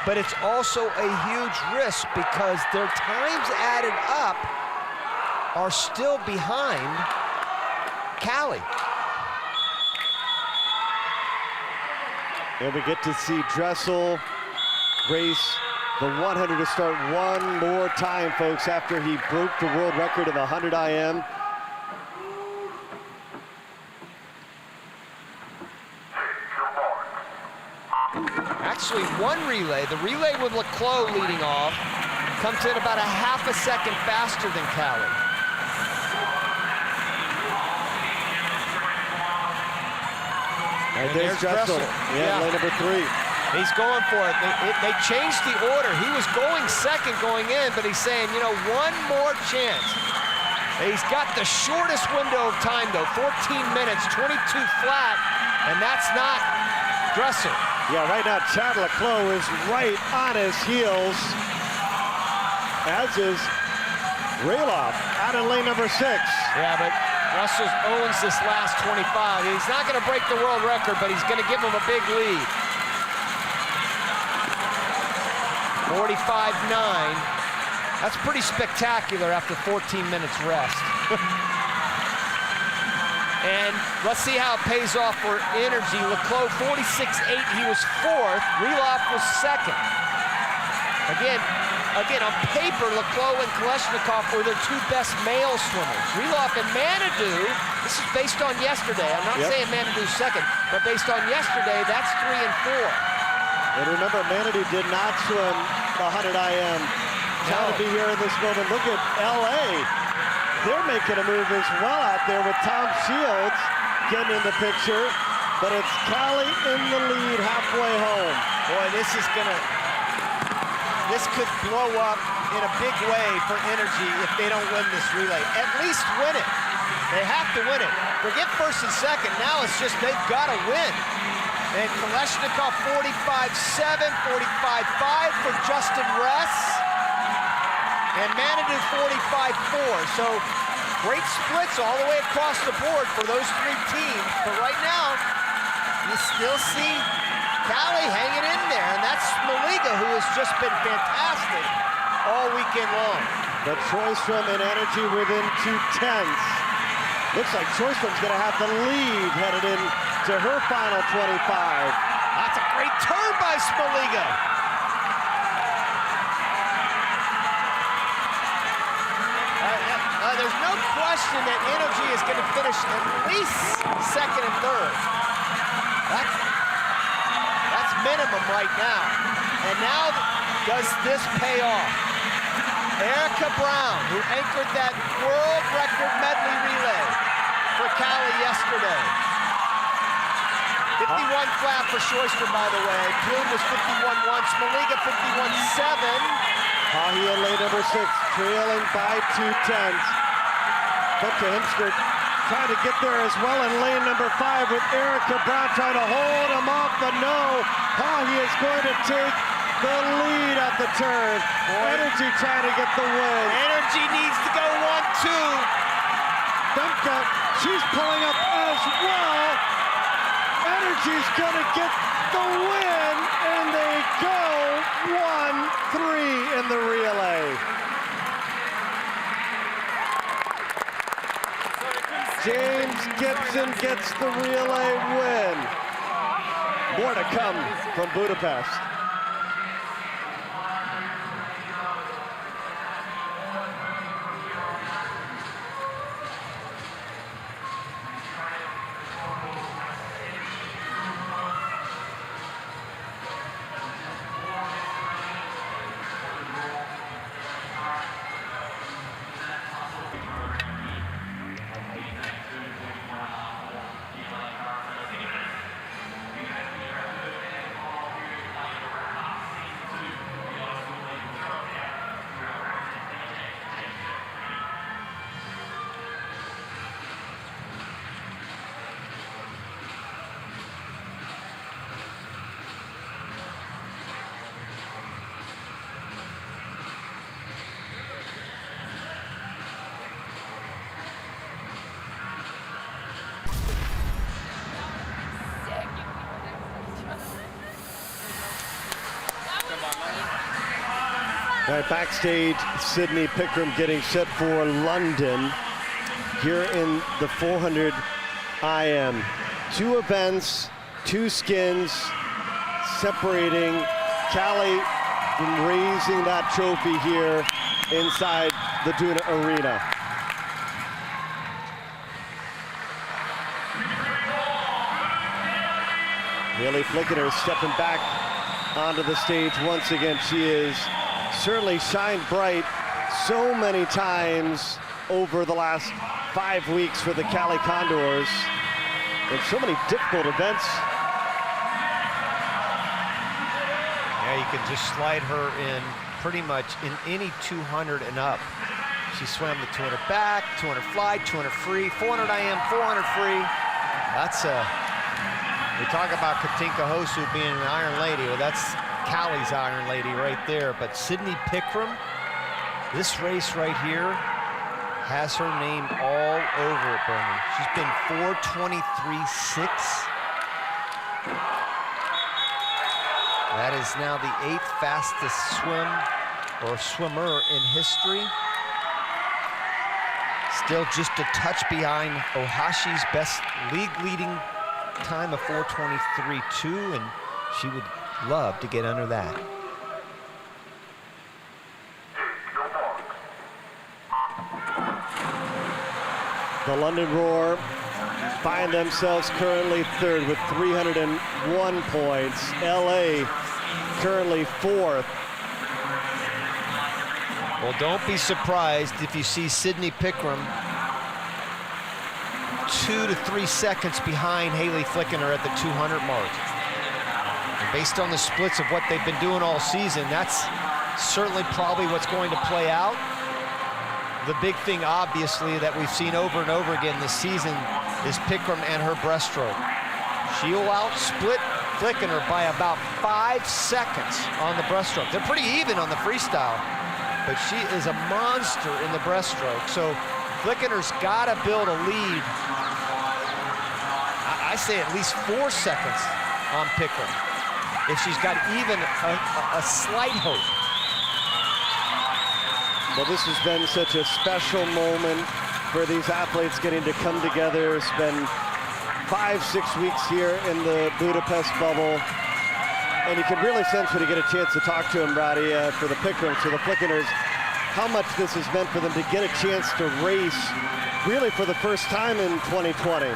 But it's also a huge risk because their times added up are still behind Cali. And we get to see Dressel race the 100 to start one more time, folks, after he broke the world record in the 100 IM. Actually, one relay, the relay with Leclos leading off, comes in about a half a second faster than Cali. And there's Dressel. Yeah, lane number 3. He's going for it. They changed the order. He was going second going in, but he's saying, you know, one more chance. He's got the shortest window of time, though, 14 minutes, 22 flat, and that's not Dressel. Yeah, right now, Chad Leclos is right on his heels, as is Rayloff out in lane number 6. Yeah, but Russell owns this last 25. He's not going to break the world record, but he's going to give him a big lead. 45.9. That's pretty spectacular after 14 minutes rest. And let's see how it pays off for Energy. Leclos 46.8, he was 4th. Relov was 2nd. Again, on paper, Leclos and Kalashnikov were their 2 best male swimmers. Relov and Manadou, this is based on yesterday. I'm not saying Manadou's 2nd, but based on yesterday, that's 3 and 4. And remember, Manadou did not swim the 100 IM. Trying to be here in this moment. Look at LA. They're making a move as well out there with Tom Shields getting in the picture, but it's Cali in the lead halfway home. Boy, this could blow up in a big way for Energy if they don't win this relay. At least win it. They have to win it. Forget 1st and 2nd. Now it's just they've got to win. And Kalashnikov 45.7, 45.5 for Justin Ress. And Manadou 45.4. So great splits all the way across the board for those 3 teams. But right now, you still see Cali hanging in there, and that's Smoliga, who has just been fantastic all weekend long. But Sjöström and Energy within 2/10. Looks like Sjöström's gonna have the lead headed into her final 25. That's a great turn by Smoliga. There's no question that Energy is going to finish at least 2nd and 3rd. That's minimum right now. And now, does this pay off? Erica Brown, who anchored that world record medley relay for Cali yesterday. 51 flat for Sjöström, by the way. Bloom was 51.1, Smoliga 51.7. Hahia lane number 6, trailing by 2/10. Butka Hemsker trying to get there as well in lane number 5 with Erica Brown trying to hold him off, but no. Hahia is going to take the lead at the turn. Energy trying to get the win. Energy needs to go 1-2. Butka, she's pulling up as well. Energy's going to get the win, and they go 1-3 in the relay. James Gibson gets the relay win. More to come from Budapest. All right, backstage, Sydney Pickram getting set for London here in the 400 IM. 2 events, 2 skins separating Cali from raising that trophy here inside the Duna Arena. Haley Flickener stepping back onto the stage once again. She is certainly shined bright so many times over the last 5 weeks for the Cali Condors in so many difficult events. Yeah, you can just slide her in pretty much in any 200 and up. She swam the 200 back, 200 fly, 200 free, 400 IM, 400 free. That's we talk about Katinka Hosu being an Iron Lady. Well, that's Cali's Iron Lady right there. But Sydney Pickram, this race right here has her name all over it, Bernie. She's been 4:23.6. That is now the 8th fastest swim or swimmer in history. Still just a touch behind Ohashi's best league-leading time of 4:23.2, and she would love to get under that. The London Roar find themselves currently third with 301 points. LA currently fourth. Well, don't be surprised if you see Sydney Pickram 2 to 3 seconds behind Haley Flickener at the 200 mark. And based on the splits of what they've been doing all season, that's certainly probably what's going to play out. The big thing, obviously, that we've seen over and over again this season is Pickram and her breaststroke. She'll outsplit Flickener by about 5 seconds on the breaststroke. They're pretty even on the freestyle, but she is a monster in the breaststroke. So Flickener's got to build a lead. I say at least 4 seconds on Pickram if she's got even a slight hope. Well, this has been such a special moment for these athletes getting to come together, spend 5-6 weeks here in the Budapest bubble. And you can really sense when you get a chance to talk to them, Roddy, for the Pickrams, for the Flickeners, how much this has meant for them to get a chance to race really for the first time in 2020.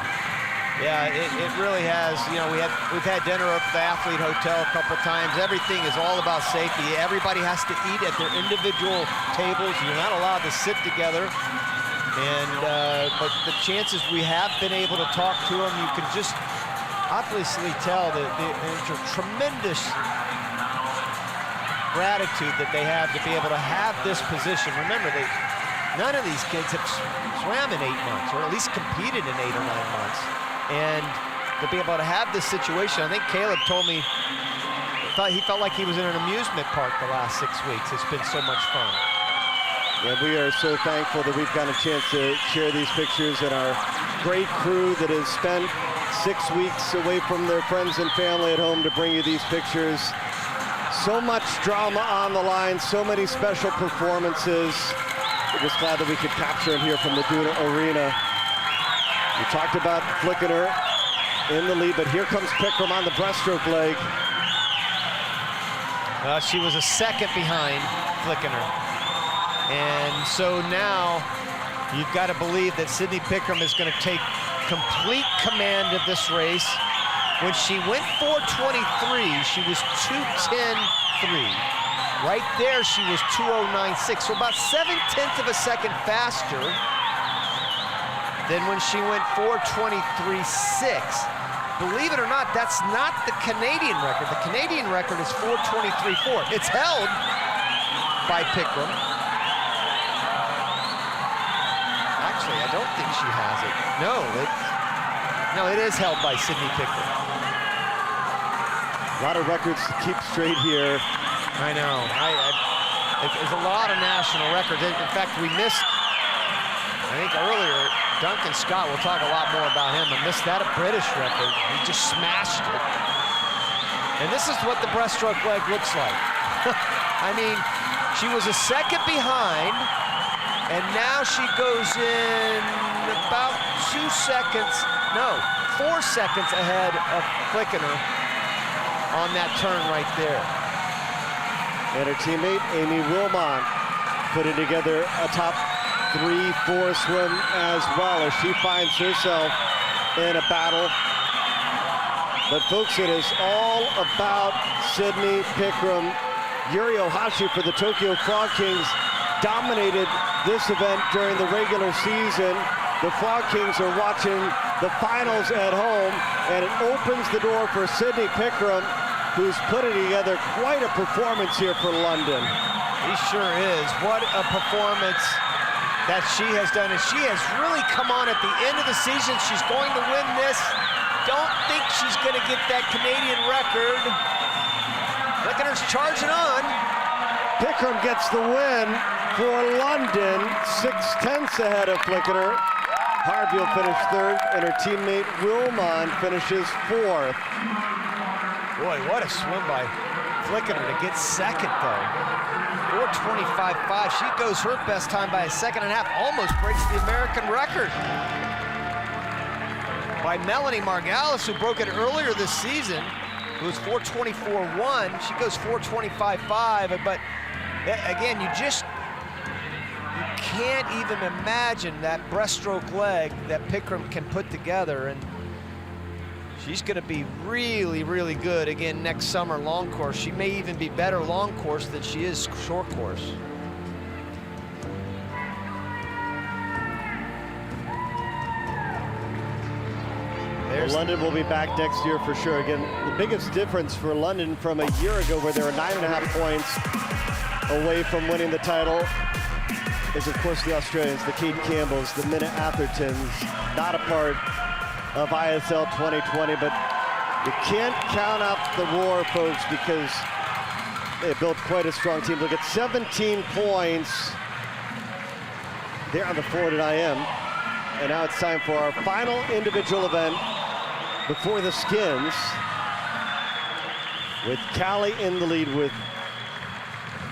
Yeah, it really has. You know, we've had dinner at the Athlete Hotel a couple times. Everything is all about safety. Everybody has to eat at their individual tables. You're not allowed to sit together. And but the chances we have been able to talk to them, you can just obviously tell that there's a tremendous gratitude that they have to be able to have this position. Remember, none of these kids have swam in 8 months, or at least competed in 8 or 9 months. And to be able to have this situation, I think Caleb told me he felt like he was in an amusement park the last 6 weeks. It's been so much fun. Yeah, we are so thankful that we've got a chance to share these pictures, and our great crew that has spent 6 weeks away from their friends and family at home to bring you these pictures. So much drama on the line, so many special performances. We're just glad that we could capture it here from the Duna Arena. We talked about Flickener in the lead, but here comes Pickram on the breaststroke leg. She was a second behind Flickener. And so now you've got to believe that Sydney Pickram is going to take complete command of this race. When she went 4:23, she was 2:10.3. Right there, she was 2:09.6, so about 0.7 of a second faster than when she went 4:23.6. Believe it or not, that's not the Canadian record. The Canadian record is 4:23.4. It's held by Pickram. Actually, I don't think she has it. No, it is held by Sydney Pickram. A lot of records to keep straight here. I know. There's a lot of national records. In fact, we missed, I think earlier, Duncan Scott, we'll talk a lot more about him, and missed that a British record. He just smashed it. And this is what the breaststroke leg looks like. I mean, she was a second behind, and now she goes in about 4 seconds ahead of Flickener on that turn right there. And her teammate, Amy Wilmot, putting together a top 3-4 swim as well as she finds herself in a battle. But folks, it is all about Sydney Pickram. Yuri Ohashi for the Tokyo Frog Kings dominated this event during the regular season. The Frog Kings are watching the finals at home, and it opens the door for Sydney Pickram, who's putting together quite a performance here for London. He sure is. What a performance that she has done. And she has really come on at the end of the season. She's going to win this. Don't think she's going to get that Canadian record. Flickener's charging on. Pickram gets the win for London, 0.6 ahead of Flickener. Harville finished third, and her teammate Wilmot finishes fourth. Boy, what a swim by flicking her to get second, though. 4:25.5. She goes her best time by a second and a half, almost breaks the American record by Melanie Margalis, who broke it earlier this season. It was 4:24.1. She goes 4:25.5. But again, you can't even imagine that breaststroke leg that Pickram can put together. And she's going to be really, really good again next summer long course. She may even be better long course than she is short course. Well, London will be back next year for sure. Again, the biggest difference for London from a year ago, where they were 9.5 points away from winning the title, is of course the Australians, the Kate Campbells, the Minna Athertons, not a part of ISL 2020, but you can't count out the war, folks, because they built quite a strong team. Look at 17 points there on the 400 IM. And now it's time for our final individual event before the skins, with Cali in the lead with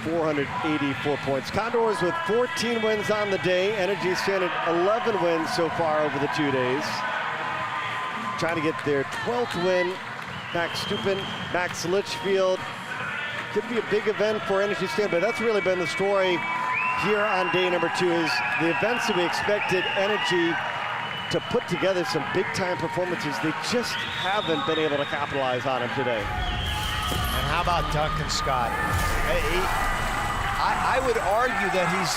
484 points. Condors with 14 wins on the day. Energy Standard 11 wins so far over the 2 days. Trying to get their 12th win. Max Stupin, Max Litchfield. Could be a big event for Energy Standard, but that's really been the story here on day number 2, is the events that we expected Energy to put together some big-time performances. They just haven't been able to capitalize on them today. And how about Duncan Scott? I would argue that he's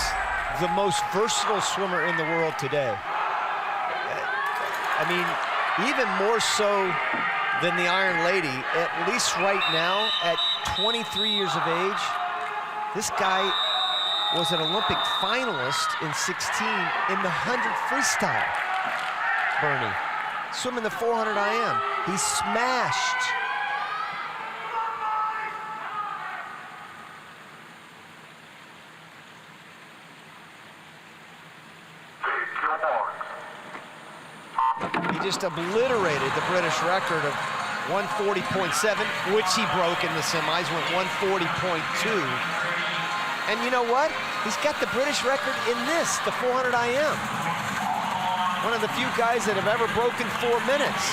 the most versatile swimmer in the world today. I mean, even more so than the Iron Lady, at least right now, at 23 years of age. This guy was an Olympic finalist in 16 in the 100 freestyle. Bernie, swimming the 400 IM. He smashed. He just obliterated the British record of 140.7, which he broke in the semis, went 140.2. And you know what? He's got the British record in this, the 400 IM. One of the few guys that have ever broken 4 minutes,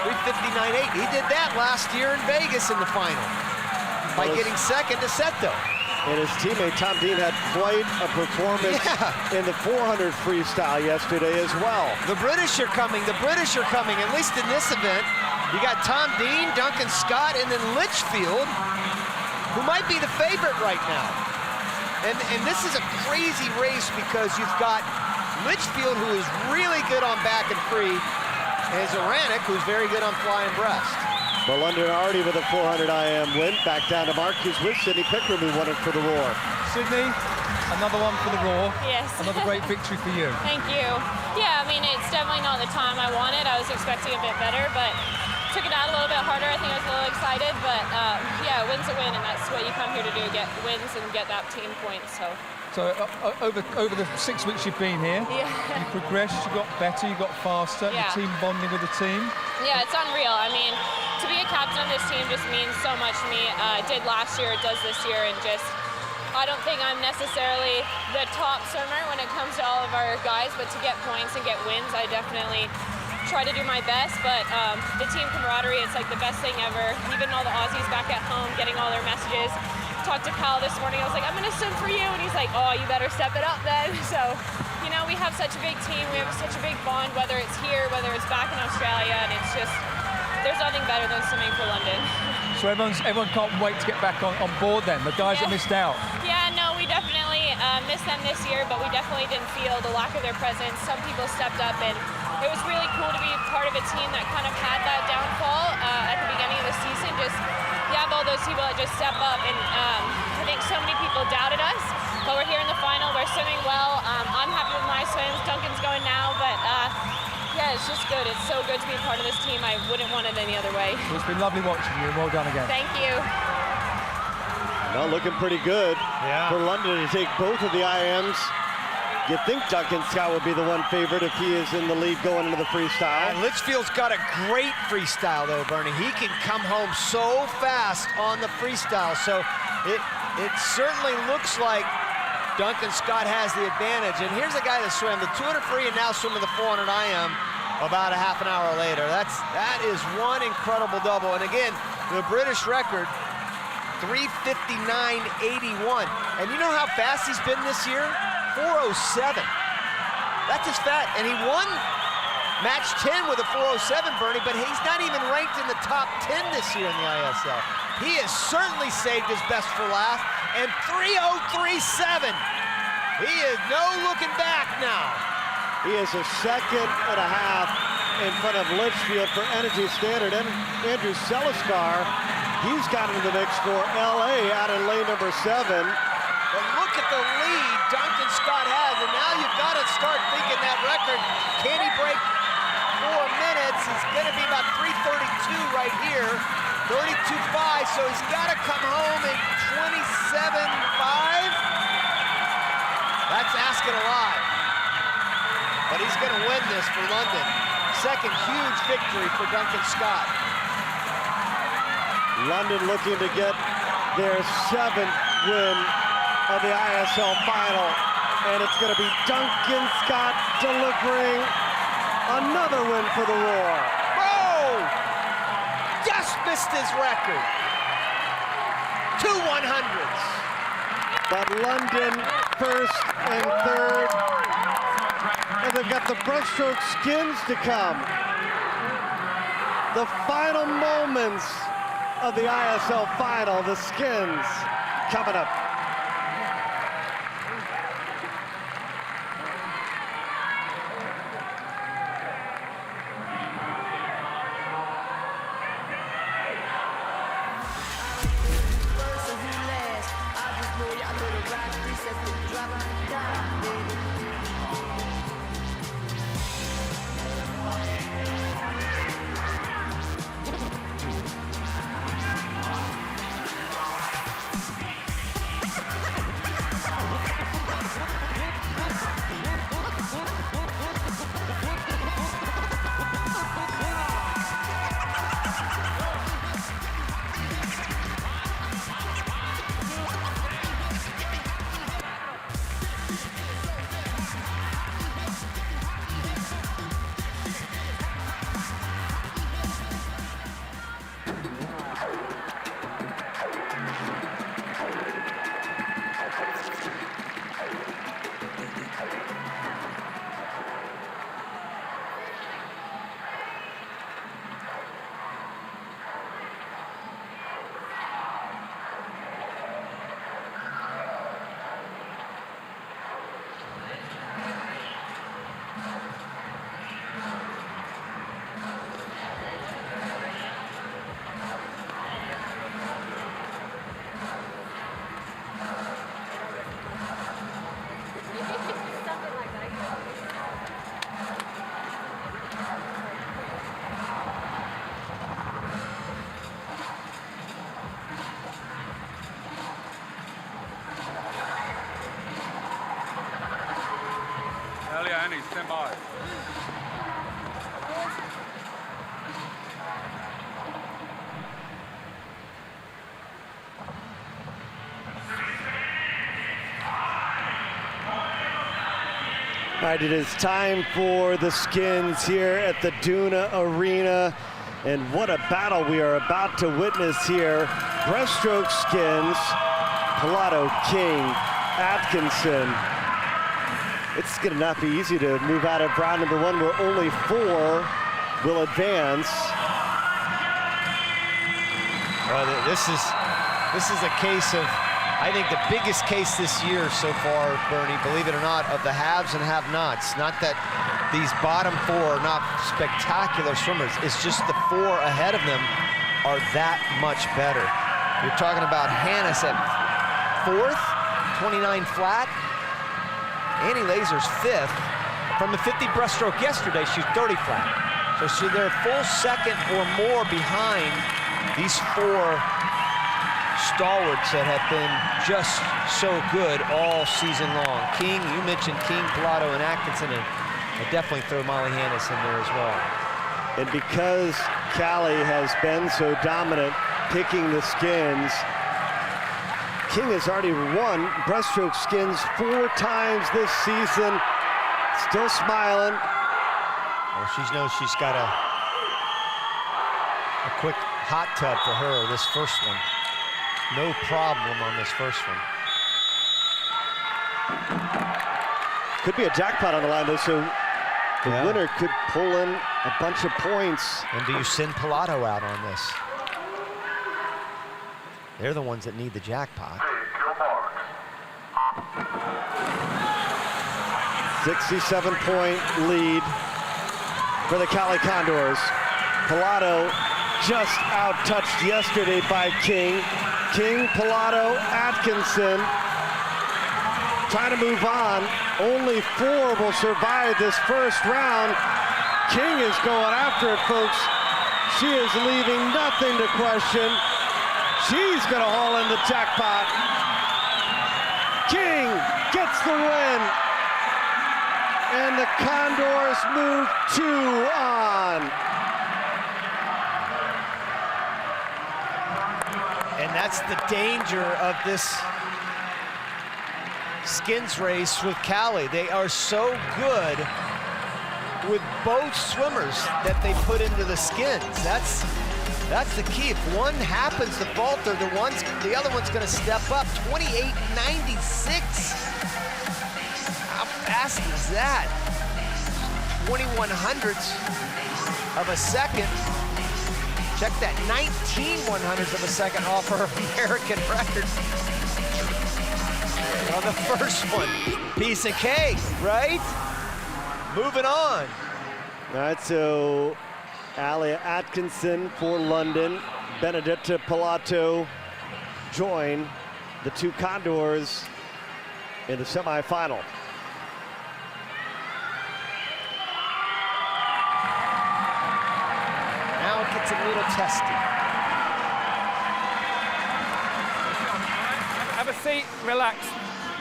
3:59.8. He did that last year in Vegas in the final by getting second to Seto. And his teammate Tom Dean had quite a performance in the 400 freestyle yesterday as well. The British are coming, at least in this event. You got Tom Dean, Duncan Scott, and then Litchfield, who might be the favorite right now. And this is a crazy race because you've got Litchfield, who is really good on back and free, and Zoranek, who's very good on fly and breast. Well, London already with a 400 IM win. Back down to Marcus with Sydney Pickram, who won it for the Roar. Sydney, another one for the Roar. Yes. Another great victory for you. Thank you. Yeah, I mean, it's definitely not the time I wanted. I was expecting a bit better, but took it out a little bit harder. I think I was a little excited, but yeah, a win's a win, and that's what you come here to do, get wins and get that team points. So over the 6 weeks you've been here, you progressed, you got better, you got faster, the team bonding with the team. Yeah, it's unreal. I mean, to be a captain of this team just means so much to me. It did last year, it does this year, and just, I don't think I'm necessarily the top swimmer when it comes to all of our guys, but to get points and get wins, I definitely try to do my best. But the team camaraderie, it's like the best thing ever. Even all the Aussies back at home getting all their messages. Talked to Cal this morning, I was like, I'm gonna swim for you, and he's like, oh, you better step it up then. So, you know, we have such a big team, we have such a big bond, whether it's here, whether it's back in Australia, and it's just, there's nothing better than swimming for London. So everyone can't wait to get back on board then, the guys that missed out. Yeah, no, we definitely missed them this year, but we definitely didn't feel the lack of their presence. Some people stepped up, and it was really cool to be part of a team that kind of had that downfall at the beginning of the season. Just, you have all those people that just step up, and I think so many people doubted us, but we're here in the final, we're swimming well. I'm happy with my swims, Duncan's going now, but yeah, it's just good. It's so good to be a part of this team. I wouldn't want it any other way. Well, it's been lovely watching you, and well done again. Thank you. Well, looking pretty good for London to take both of the IMs You'd think Duncan Scott would be the one favorite if he is in the lead going into the freestyle. And Litchfield's got a great freestyle though, Bernie. He can come home so fast on the freestyle. So it certainly looks like Duncan Scott has the advantage. And here's a guy that swam the 200 free and now swimming the 400 IM about a half an hour later. That is one incredible double. And again, the British record, 3:59.81. And you know how fast he's been this year? 4:07. That's his fat. And he won match 10 with a 4:07, Bernie, but he's not even ranked in the top 10 this year in the ISL. He has certainly saved his best for last. And 3:03.7. He is no looking back now. He is a second and a half in front of Litchfield for Energy Standard. And Andrew Seliskar, he's got into the mix for LA out in lane number 7. But look at the lead Duncan Scott has, and now you've got to start thinking that record. Can he break 4 minutes? He's going to be about 3:32 right here, 32.5, so he's got to come home in 27.5. That's asking a lot. But he's going to win this for London. Second huge victory for Duncan Scott. London looking to get their 7th win of the ISL final, and it's going to be Duncan Scott delivering another win for the Roar. Oh! Just missed his record. 2 100s. But London first and third, and they've got the breaststroke skins to come. The final moments of the ISL final, the skins coming up. Stand by. All right, it is time for the skins here at the Duna Arena. And what a battle we are about to witness here. Breaststroke skins, Pilato, King, Atkinson. It's going to not be easy to move out of round number 1 where only 4 will advance. Well, this is a case of, I think, the biggest case this year so far, Bernie, believe it or not, of the haves and have-nots. Not that these bottom 4 are not spectacular swimmers. It's just the 4 ahead of them are that much better. You're talking about Hannes at 4th, 29 flat. Annie Laser's 5th. From the 50 breaststroke yesterday, she's 30 flat. So they're a full second or more behind these 4 stalwarts that have been just so good all season long. King, you mentioned King, Pilato, and Atkinson, and I definitely throw Molly Hannes in there as well. And because Cali has been so dominant picking the skins, King has already won breaststroke skins 4 times this season. Still smiling. Well, she knows she's got a quick hot tub for her, this first one. No problem on this first one. Could be a jackpot on the line, though, so the winner could pull in a bunch of points. And do you send Pilato out on this? They're the ones that need the jackpot. 67-point lead for the Cali Condors. Pilato just out-touched yesterday by King. King, Pilato, Atkinson trying to move on. Only 4 will survive this first round. King is going after it, folks. She is leaving nothing to question. She's gonna haul in the jackpot. King gets the win. And the Condors move 2 on. And that's the danger of this skins race with Cali. They are so good with both swimmers that they put into the skins. That's the key. If one happens to falter, the other one's gonna step up. 28.96. How fast is that? 21 hundredths of a second. Check that, 19 100ths of a second off her American record. On the first one, piece of cake, right? Moving on. All right, so Alia Atkinson for London, Benedetta Pilato join the 2 Condors in the semifinal. Now it gets a little testy. Have a seat, relax.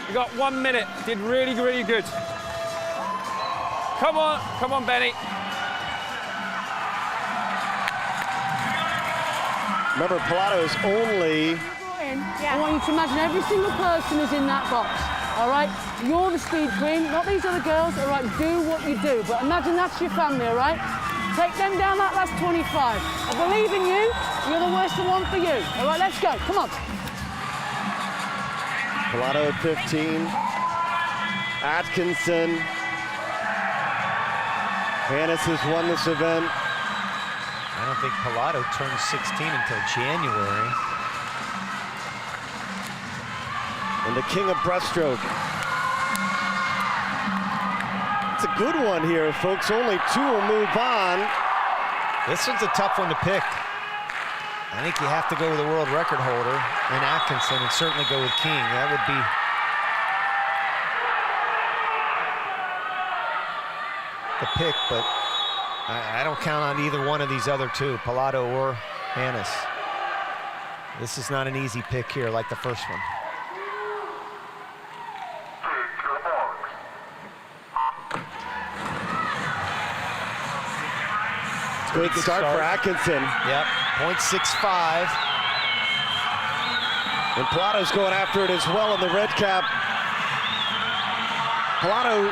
You got 1 minute. Did really, really good. Come on, Benny. Remember, Pilato is only... I want you to imagine every single person is in that box, all right? You're the speed queen, not these other girls, all right? Do what you do, but imagine that's your family, all right? Take them down that last 25. I believe in you. You're the worst one for you. All right, let's go. Come on. Pilato at 15. Atkinson. Hannes has won this event. I don't think Pilato turns 16 until January. And the king of breaststroke. It's a good one here, folks. Only 2 will move on. This one's a tough one to pick. I think you have to go with the world record holder and Atkinson, and certainly go with King. That would be the pick, but I don't count on either one of these other 2, Pilato or Hannes. This is not an easy pick here like the first one. Good start for Atkinson. Yep, 0.65. And Pilato's going after it as well in the red cap. Pilato,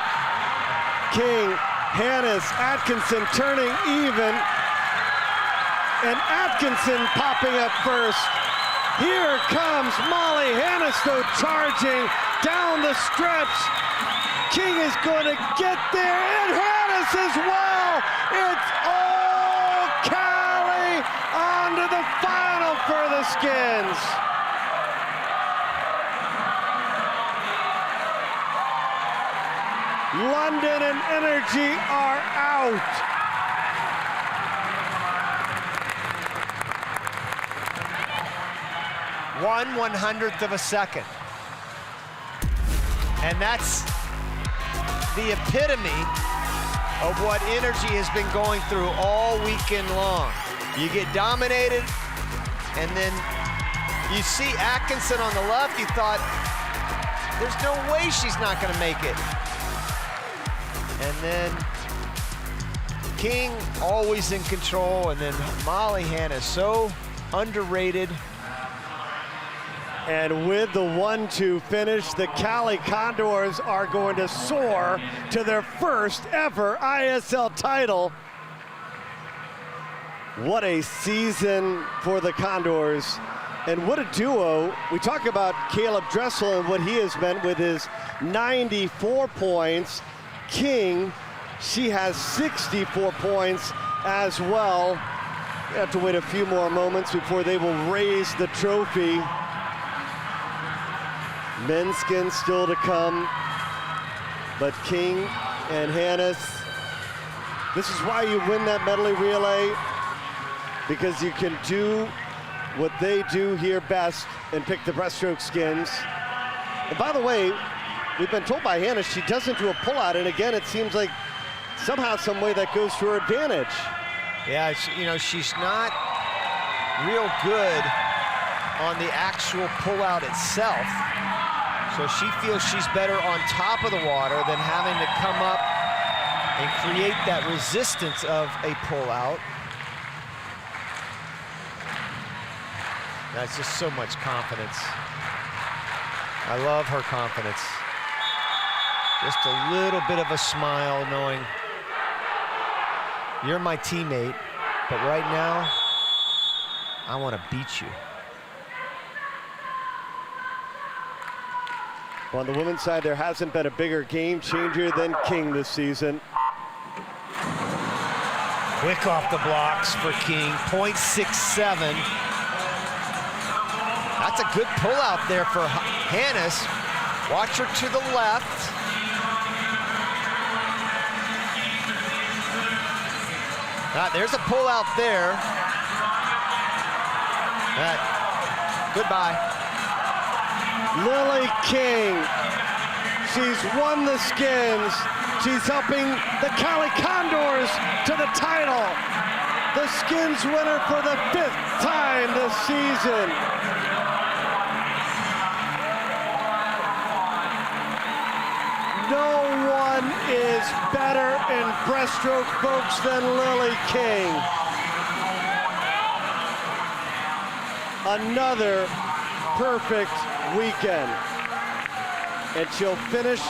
King, Hannes, Atkinson turning even. And Atkinson popping up first. Here comes Molly Hannes, though, charging down the stretch. King is going to get there, and Hannes as well. It's all Cali on to the final for the skins. London and Energy are out. One 100th of a second. And that's the epitome of what Energy has been going through all weekend long. You get dominated, and then You see Atkinson on the left, you thought, there's no way she's not gonna make it. And then King always in control, and then Molly Hannah so underrated. And with the 1-2 finish, the Cali Condors are going to soar to their first ever ISL title. What a season for the Condors. And what a duo. We talk about Caleb Dressel and what he has meant with his 94 points. King, she has 64 points as well. You have to wait a few more moments before they will raise the trophy. Men's skin still to come, but King and Hannes, this is why you win that medley relay, because you can do what they do here best and pick the breaststroke skins. And by the way, we've been told by Hannah she doesn't do a pullout, and again, it seems like somehow, some way that goes to her advantage. Yeah, you know, she's not real good on the actual pullout itself. So she feels she's better on top of the water than having to come up and create that resistance of a pullout. That's just so much confidence. I love her confidence. Just a little bit of a smile knowing you're my teammate, but right now, I want to beat you. On the women's side, there hasn't been a bigger game changer than King this season. Quick off the blocks for King, 0.67. That's a good pull out there for Hannes. Watch her to the left. There's a pull out there. Goodbye. Lily King, she's won the skins. She's helping the Cali Condors to the title. The skins winner for the 5th time this season. No one is better in breaststroke, folks, than Lily King. Another perfect weekend. And she'll finish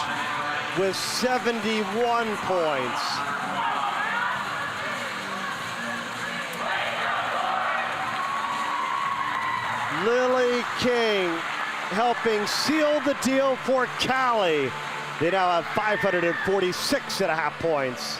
with 71 points. Lily King helping seal the deal for Cali. They now have 546.5 points.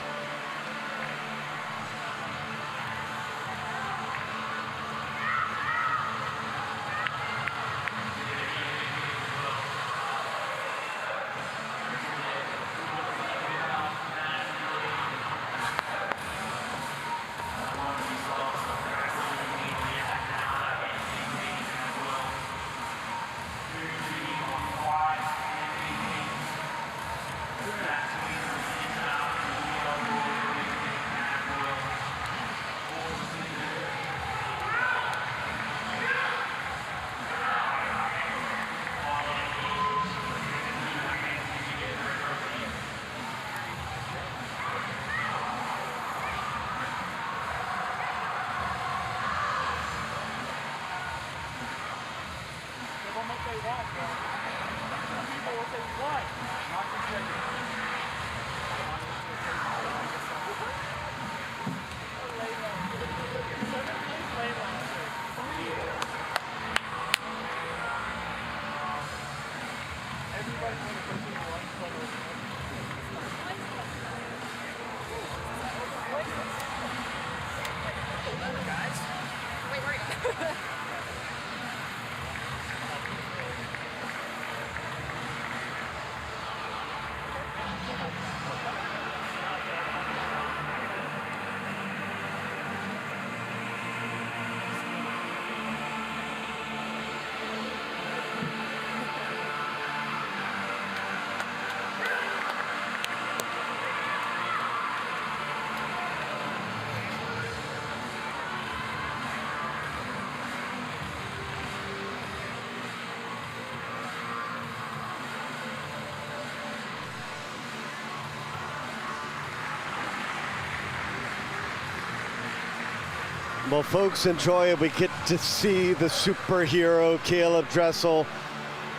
Well, folks, enjoy it. We get to see the superhero Caleb Dressel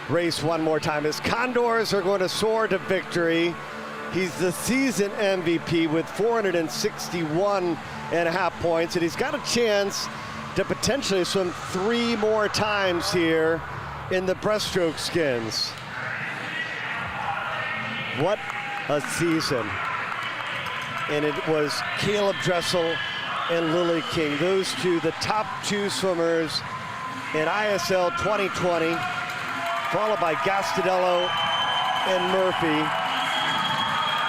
race one more time. His Condors are going to soar to victory. He's the season MVP with 461.5 points, and he's got a chance to potentially swim 3 more times here in the breaststroke skins. What a season. And it was Caleb Dressel and Lily King, those two, the top 2 swimmers in ISL 2020, followed by Gastadello and Murphy.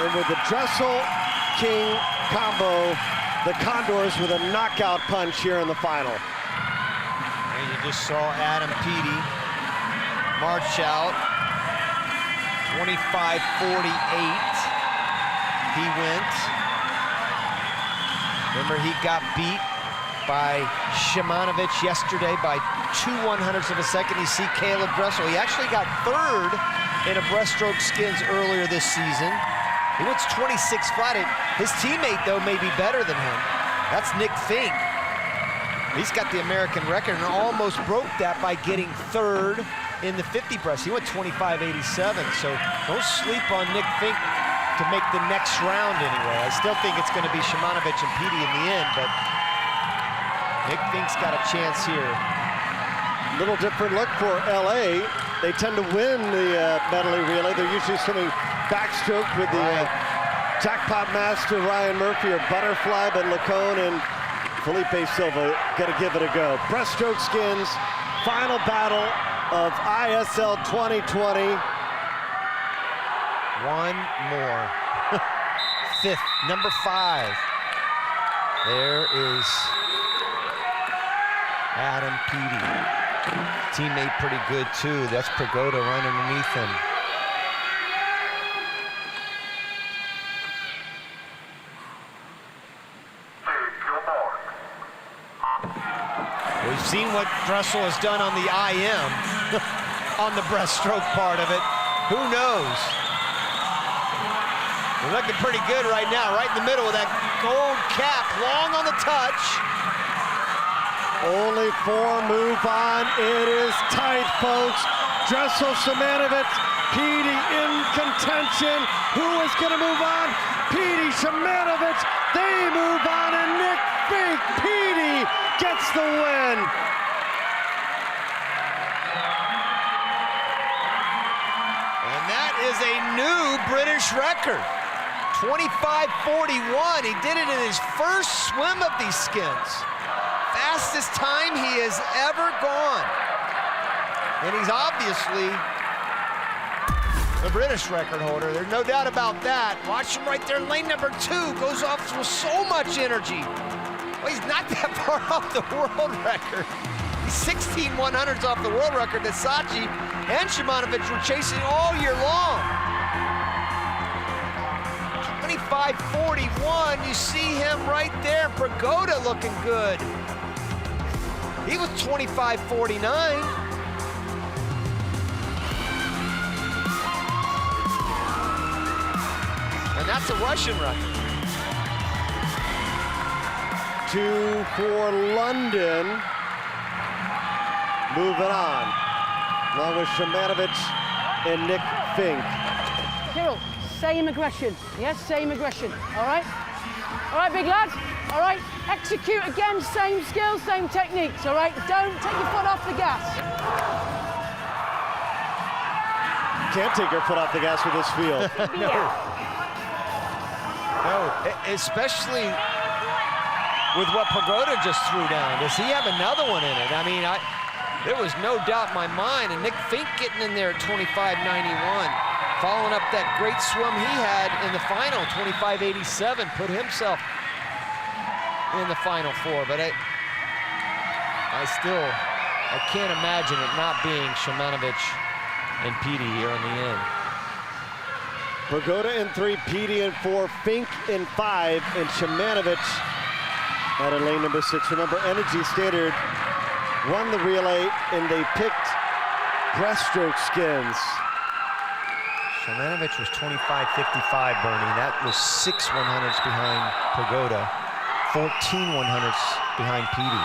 And with the Dressel-King combo, the Condors with a knockout punch here in the final. And you just saw Adam Peaty march out, 25:48. He went. Remember, he got beat by Shimanovic yesterday by 2/100ths of a second. You see Caleb Dressel. He actually got 3rd in a breaststroke skins earlier this season. He went 26 flat. His teammate, though, may be better than him. That's Nick Fink. He's got the American record and almost broke that by getting 3rd in the 50 breast. He went 25:87, so don't sleep on Nick Fink to make the next round anyway. I still think it's going to be Shimanovic and Peaty in the end, but Nick Fink's got a chance here. Little different look for LA. They tend to win the medley relay. They're usually swimming backstroke with the jackpot master Ryan Murphy or butterfly, but Lacone and Felipe Silva gonna give it a go. Breaststroke skins, final battle of ISL 2020. One more. 5th, number 5. There is Adam Peaty. Teammate pretty good too. That's Pagoda right underneath him. We've seen what Dressel has done on the IM, on the breaststroke part of it. Who knows? They're looking pretty good right now, right in the middle with that gold cap, long on the touch. Only 4 move on. It is tight, folks. Dressel, Shimanovic, Peaty in contention. Who is going to move on? Peaty, Shimanovic, they move on, and Nick Fink, Peaty gets the win. And that is a new British record. 25:41. He did it in his first swim of these skins. Fastest time he has ever gone. And he's obviously the British record holder. There's no doubt about that. Watch him right there, lane number 2, goes off with so much energy. Well, he's not that far off the world record. He's 16/100ths off the world record that Sachi and Shimanovic were chasing all year long. 25:41, you see him right there. Pagoda looking good. He was 25:49. And that's a Russian record. 2 for London. Moving on. Along with Shimanovic and Nick Fink. Kirill, same aggression. Yes, same aggression. All right? All right, big lad. All right, execute again, same skills, same techniques, all right? Don't take your foot off the gas. Can't take your foot off the gas with this field. No, especially with what Pagoda just threw down. Does he have another one in it? I mean, there was no doubt in my mind, and Nick Fink getting in there at 25:91, following up that great swim he had in the final, 25:87, put himself in the Final Four, but I can't imagine it not being Shimanovic and Peaty here in the end. Pagoda in 3, Peaty in 4, Fink in 5, and Shimanovic out of lane number 6. Remember, Energy Standard won the relay, and they picked breaststroke skins. Shimanovic was 25:55, Bernie. That was 6/100ths behind Pagoda. 14/100ths behind Petey.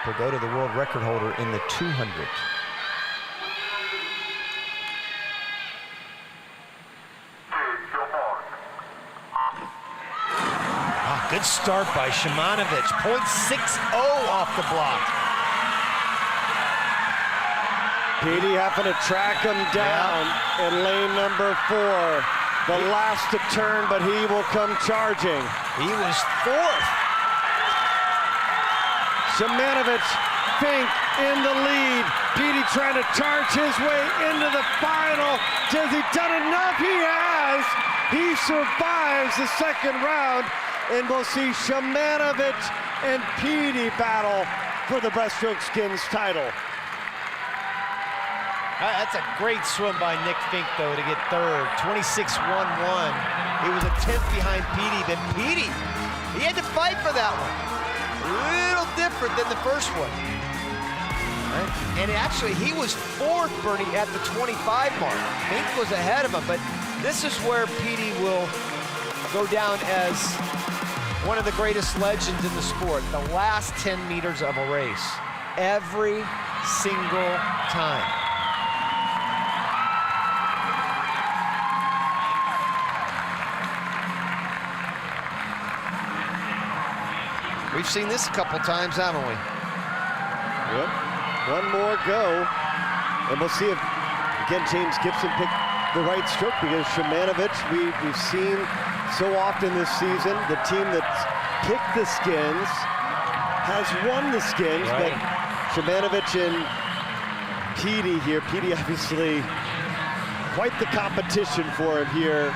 He'll go to the world record holder in the 200. Good start by Shimanovic, 0.60 off the block. Petey having to track him down in lane number 4. The last to turn, but he will come charging. He was 4th. Shimanovic, Fink in the lead. Petey trying to charge his way into the final. Has he done enough? He has. He survives the second round. And we'll see Shimanovic and Petey battle for the breaststroke skins title. That's a great swim by Nick Fink, though, to get 3rd. 26.11. He was a 10th behind Petey. Then Petey, he had to fight for that one. A little different than the first one. Right? And actually, he was 4th, Bernie, at the 25 mark. Fink was ahead of him, but this is where Petey will go down as one of the greatest legends in the sport. The last 10 meters of a race, every single time. We've seen this a couple times, haven't we? Yep. One more go, and we'll see if, again, James Gibson picked the right stroke, because Shimanovic, we've seen so often this season, the team that's picked the skins has won the skins, right. But Shimanovic and Petey here. Petey obviously quite the competition for him here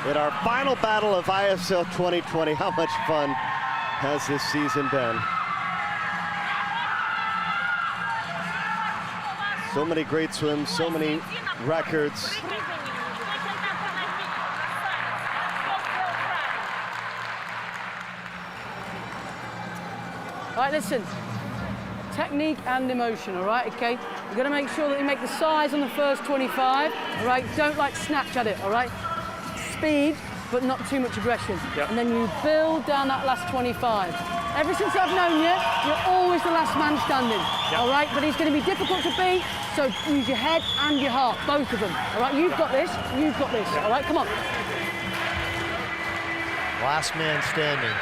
in our final battle of ISL 2020. How much fun has this season been? So many great swims, so many records. All right, listen. Technique and emotion, all right, okay? You've got to make sure that you make the size on the first 25, all right? Don't, like, snatch at it, all right? Speed, but not too much aggression. Yep. And then you build down that last 25. Ever since I've known you, you're always the last man standing, all right? But he's going to be difficult to beat, so use your head and your heart, both of them, all right? You've got this, all right? Come on. Last man standing.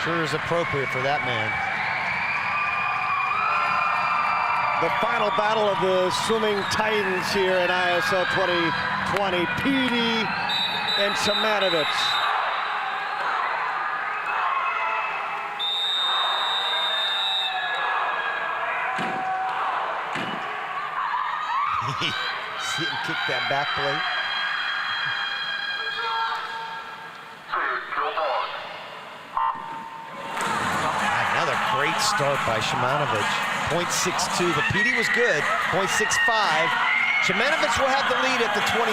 Sure is appropriate for that man. The final battle of the swimming titans here in ISL 2020, Petey and Shimanovic. See him kick that back plate. Another great start by Shimanovic. 0.62, the Petey was good, 0.65. Shimanovic will have the lead at the 25.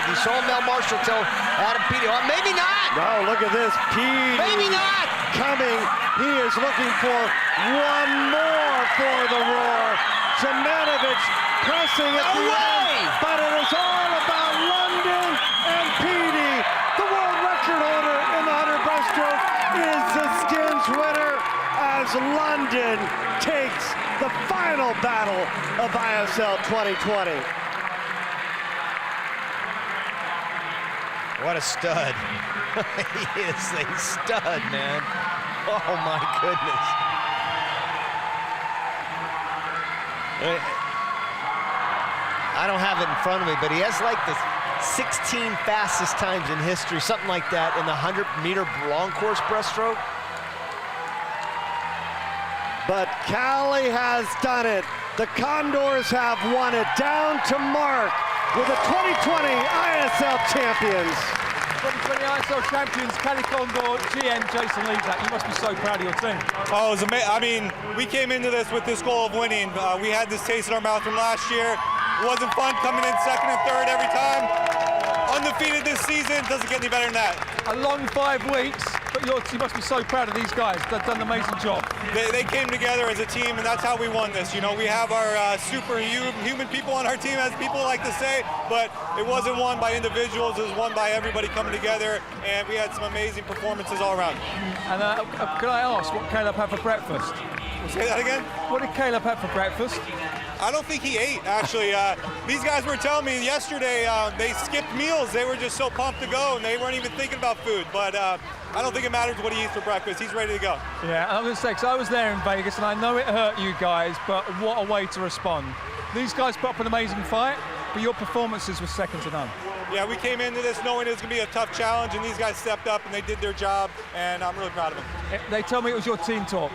You saw Mel Marshall tell Adam Petey, oh, maybe not. No, look at this, Petey. Maybe not. Coming, he is looking for one more for the roar. Shimanovic pressing at the end, but it is all about London and Petey. The world record holder in the 100 breaststroke is the skins winner as London takes the final battle of ISL 2020. What a stud. He is a stud, man. Oh my goodness. I don't have it in front of me, but he has like the 16 fastest times in history, something like that, in the 100-meter long course breaststroke. But Cali has done it. The Condors have won it, down to Mark with the 2020 ISL champions. 2020 ISL champions, Cali Condors, GN, Jason Lezak. You must be so proud of your team. Oh, it was amazing. I mean, we came into this with this goal of winning. We had this taste in our mouth from last year. It wasn't fun coming in second and third every time. Undefeated this season, doesn't get any better than that. A long 5 weeks. but you must be so proud of these guys. They've done an amazing job. They came together as a team, and that's how we won this. You know, we have our superhuman people on our team, as people like to say, but it wasn't won by individuals. It was won by everybody coming together, and we had some amazing performances all around. And can I ask what Caleb had for breakfast? Say that again? What did Caleb have for breakfast? I don't think he ate, actually. These guys were telling me yesterday they skipped meals. They were just so pumped to go, and they weren't even thinking about food. But I don't think it matters what he eats for breakfast. He's ready to go. Yeah, I'm going to say, because I was there in Vegas, and I know it hurt you guys, but what a way to respond. These guys put up an amazing fight, but your performances were second to none. Yeah, we came into this knowing it was going to be a tough challenge, and these guys stepped up, and they did their job, and I'm really proud of them. They told me it was your team talk.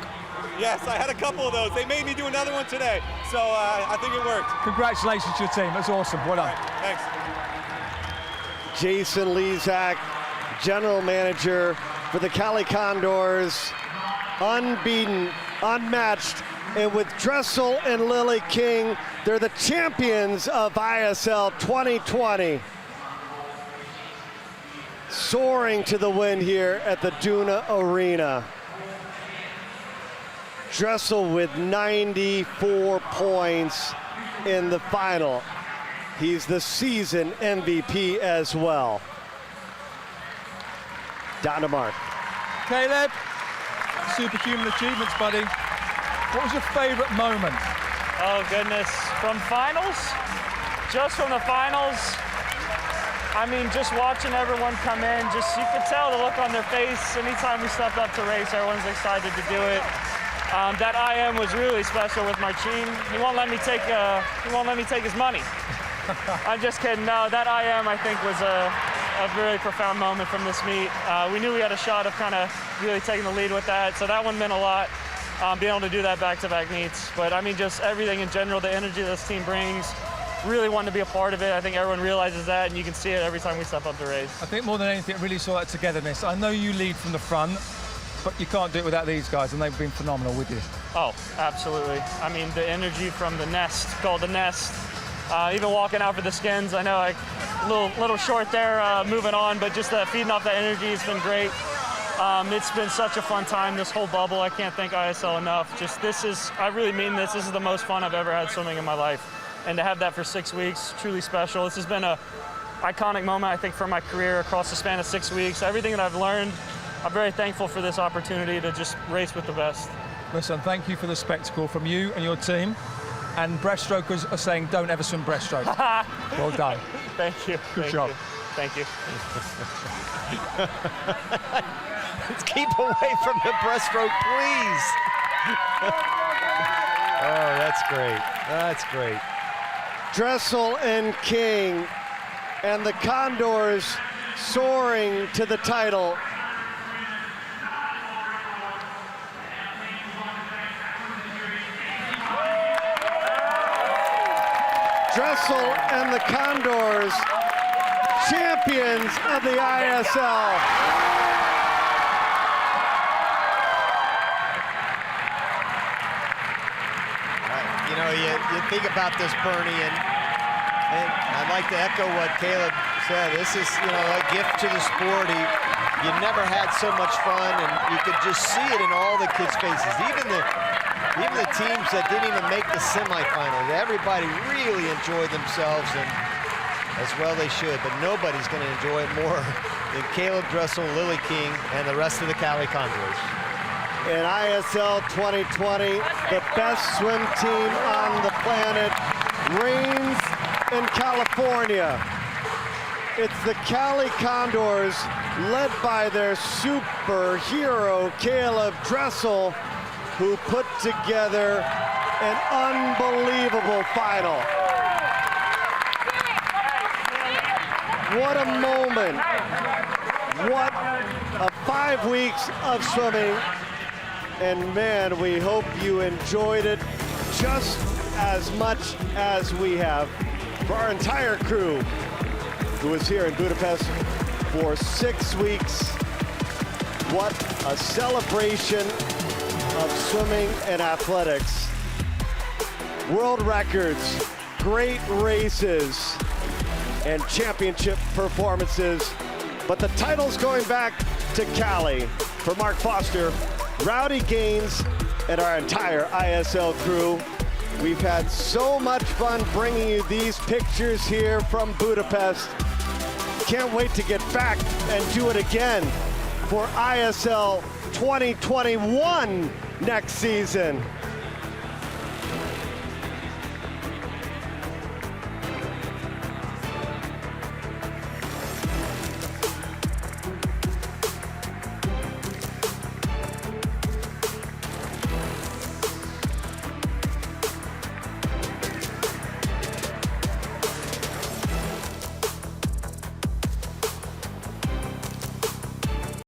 Yes, I had a couple of those. They made me do another one today, so I think it worked. Congratulations to your team. That's awesome. Well done. Thanks. Jason Lezak, general manager for the Cali Condors, unbeaten, unmatched, and with Dressel and Lily King, they're the champions of ISL 2020. Soaring to the win here at the Duna Arena. Dressel with 94 points in the final. He's the season MVP as well. Down to Mark. Caleb, superhuman achievements, buddy. What was your favorite moment? Oh, goodness. From finals? Just from the finals? I mean, just watching everyone come in, you could tell the look on their face. Anytime we stepped up to race, everyone's excited to do it. That IM was really special with Marcin. He won't let me take his money. I'm just kidding. No, that IM I think was a very profound moment from this meet. We knew we had a shot of kind of really taking the lead with that, so that one meant a lot. Being able to do that back-to-back meets. But I mean, just everything in general, the energy this team brings. Really wanted to be a part of it. I think everyone realizes that, and you can see it every time we step up the race. I think more than anything, it really saw that togetherness. I know you lead from the front, but you can't do it without these guys, and they've been phenomenal with you. Oh, absolutely. I mean, the energy from the nest, called the nest, even walking out for the skins, I know like a little short there moving on, but just feeding off that energy has been great. It's been such a fun time, this whole bubble. I can't thank ISL enough. I really mean this. This is the most fun I've ever had swimming in my life. And to have that for 6 weeks, truly special. This has been an iconic moment, I think, for my career across the span of 6 weeks. Everything that I've learned, I'm very thankful for this opportunity to just race with the best. Listen, thank you for the spectacle from you and your team. And breaststrokers are saying, don't ever swim breaststroke. Well done. Thank you. Good job. Thank you. Let's keep away from the breaststroke, please. Oh, that's great. That's great. Dressel and King and the Condors soaring to the title. Dressel and the Condors, champions of the ISL. You know, you think about this, Bernie, and I'd like to echo what Caleb said. This is, you know, a gift to the sport. You never had so much fun, and you could just see it in all the kids' faces. Even the teams that didn't even make the semifinals, everybody really enjoyed themselves, and as well they should. But nobody's going to enjoy it more than Caleb Dressel, Lily King, and the rest of the Cali Condors. In ISL 2020, the best swim team on the planet reigns in California. It's the Cali Condors, led by their superhero, Caleb Dressel, who put together an unbelievable final. What a moment. What a 5 weeks of swimming. And man, we hope you enjoyed it just as much as we have. For our entire crew, who was here in Budapest for 6 weeks, what a celebration of swimming and athletics. World records, great races, and championship performances. But the title's going back to Cali. For Mark Foster, Rowdy Gaines, and our entire ISL crew, we've had so much fun bringing you these pictures here from Budapest. Can't wait to get back and do it again for ISL 2021 next season.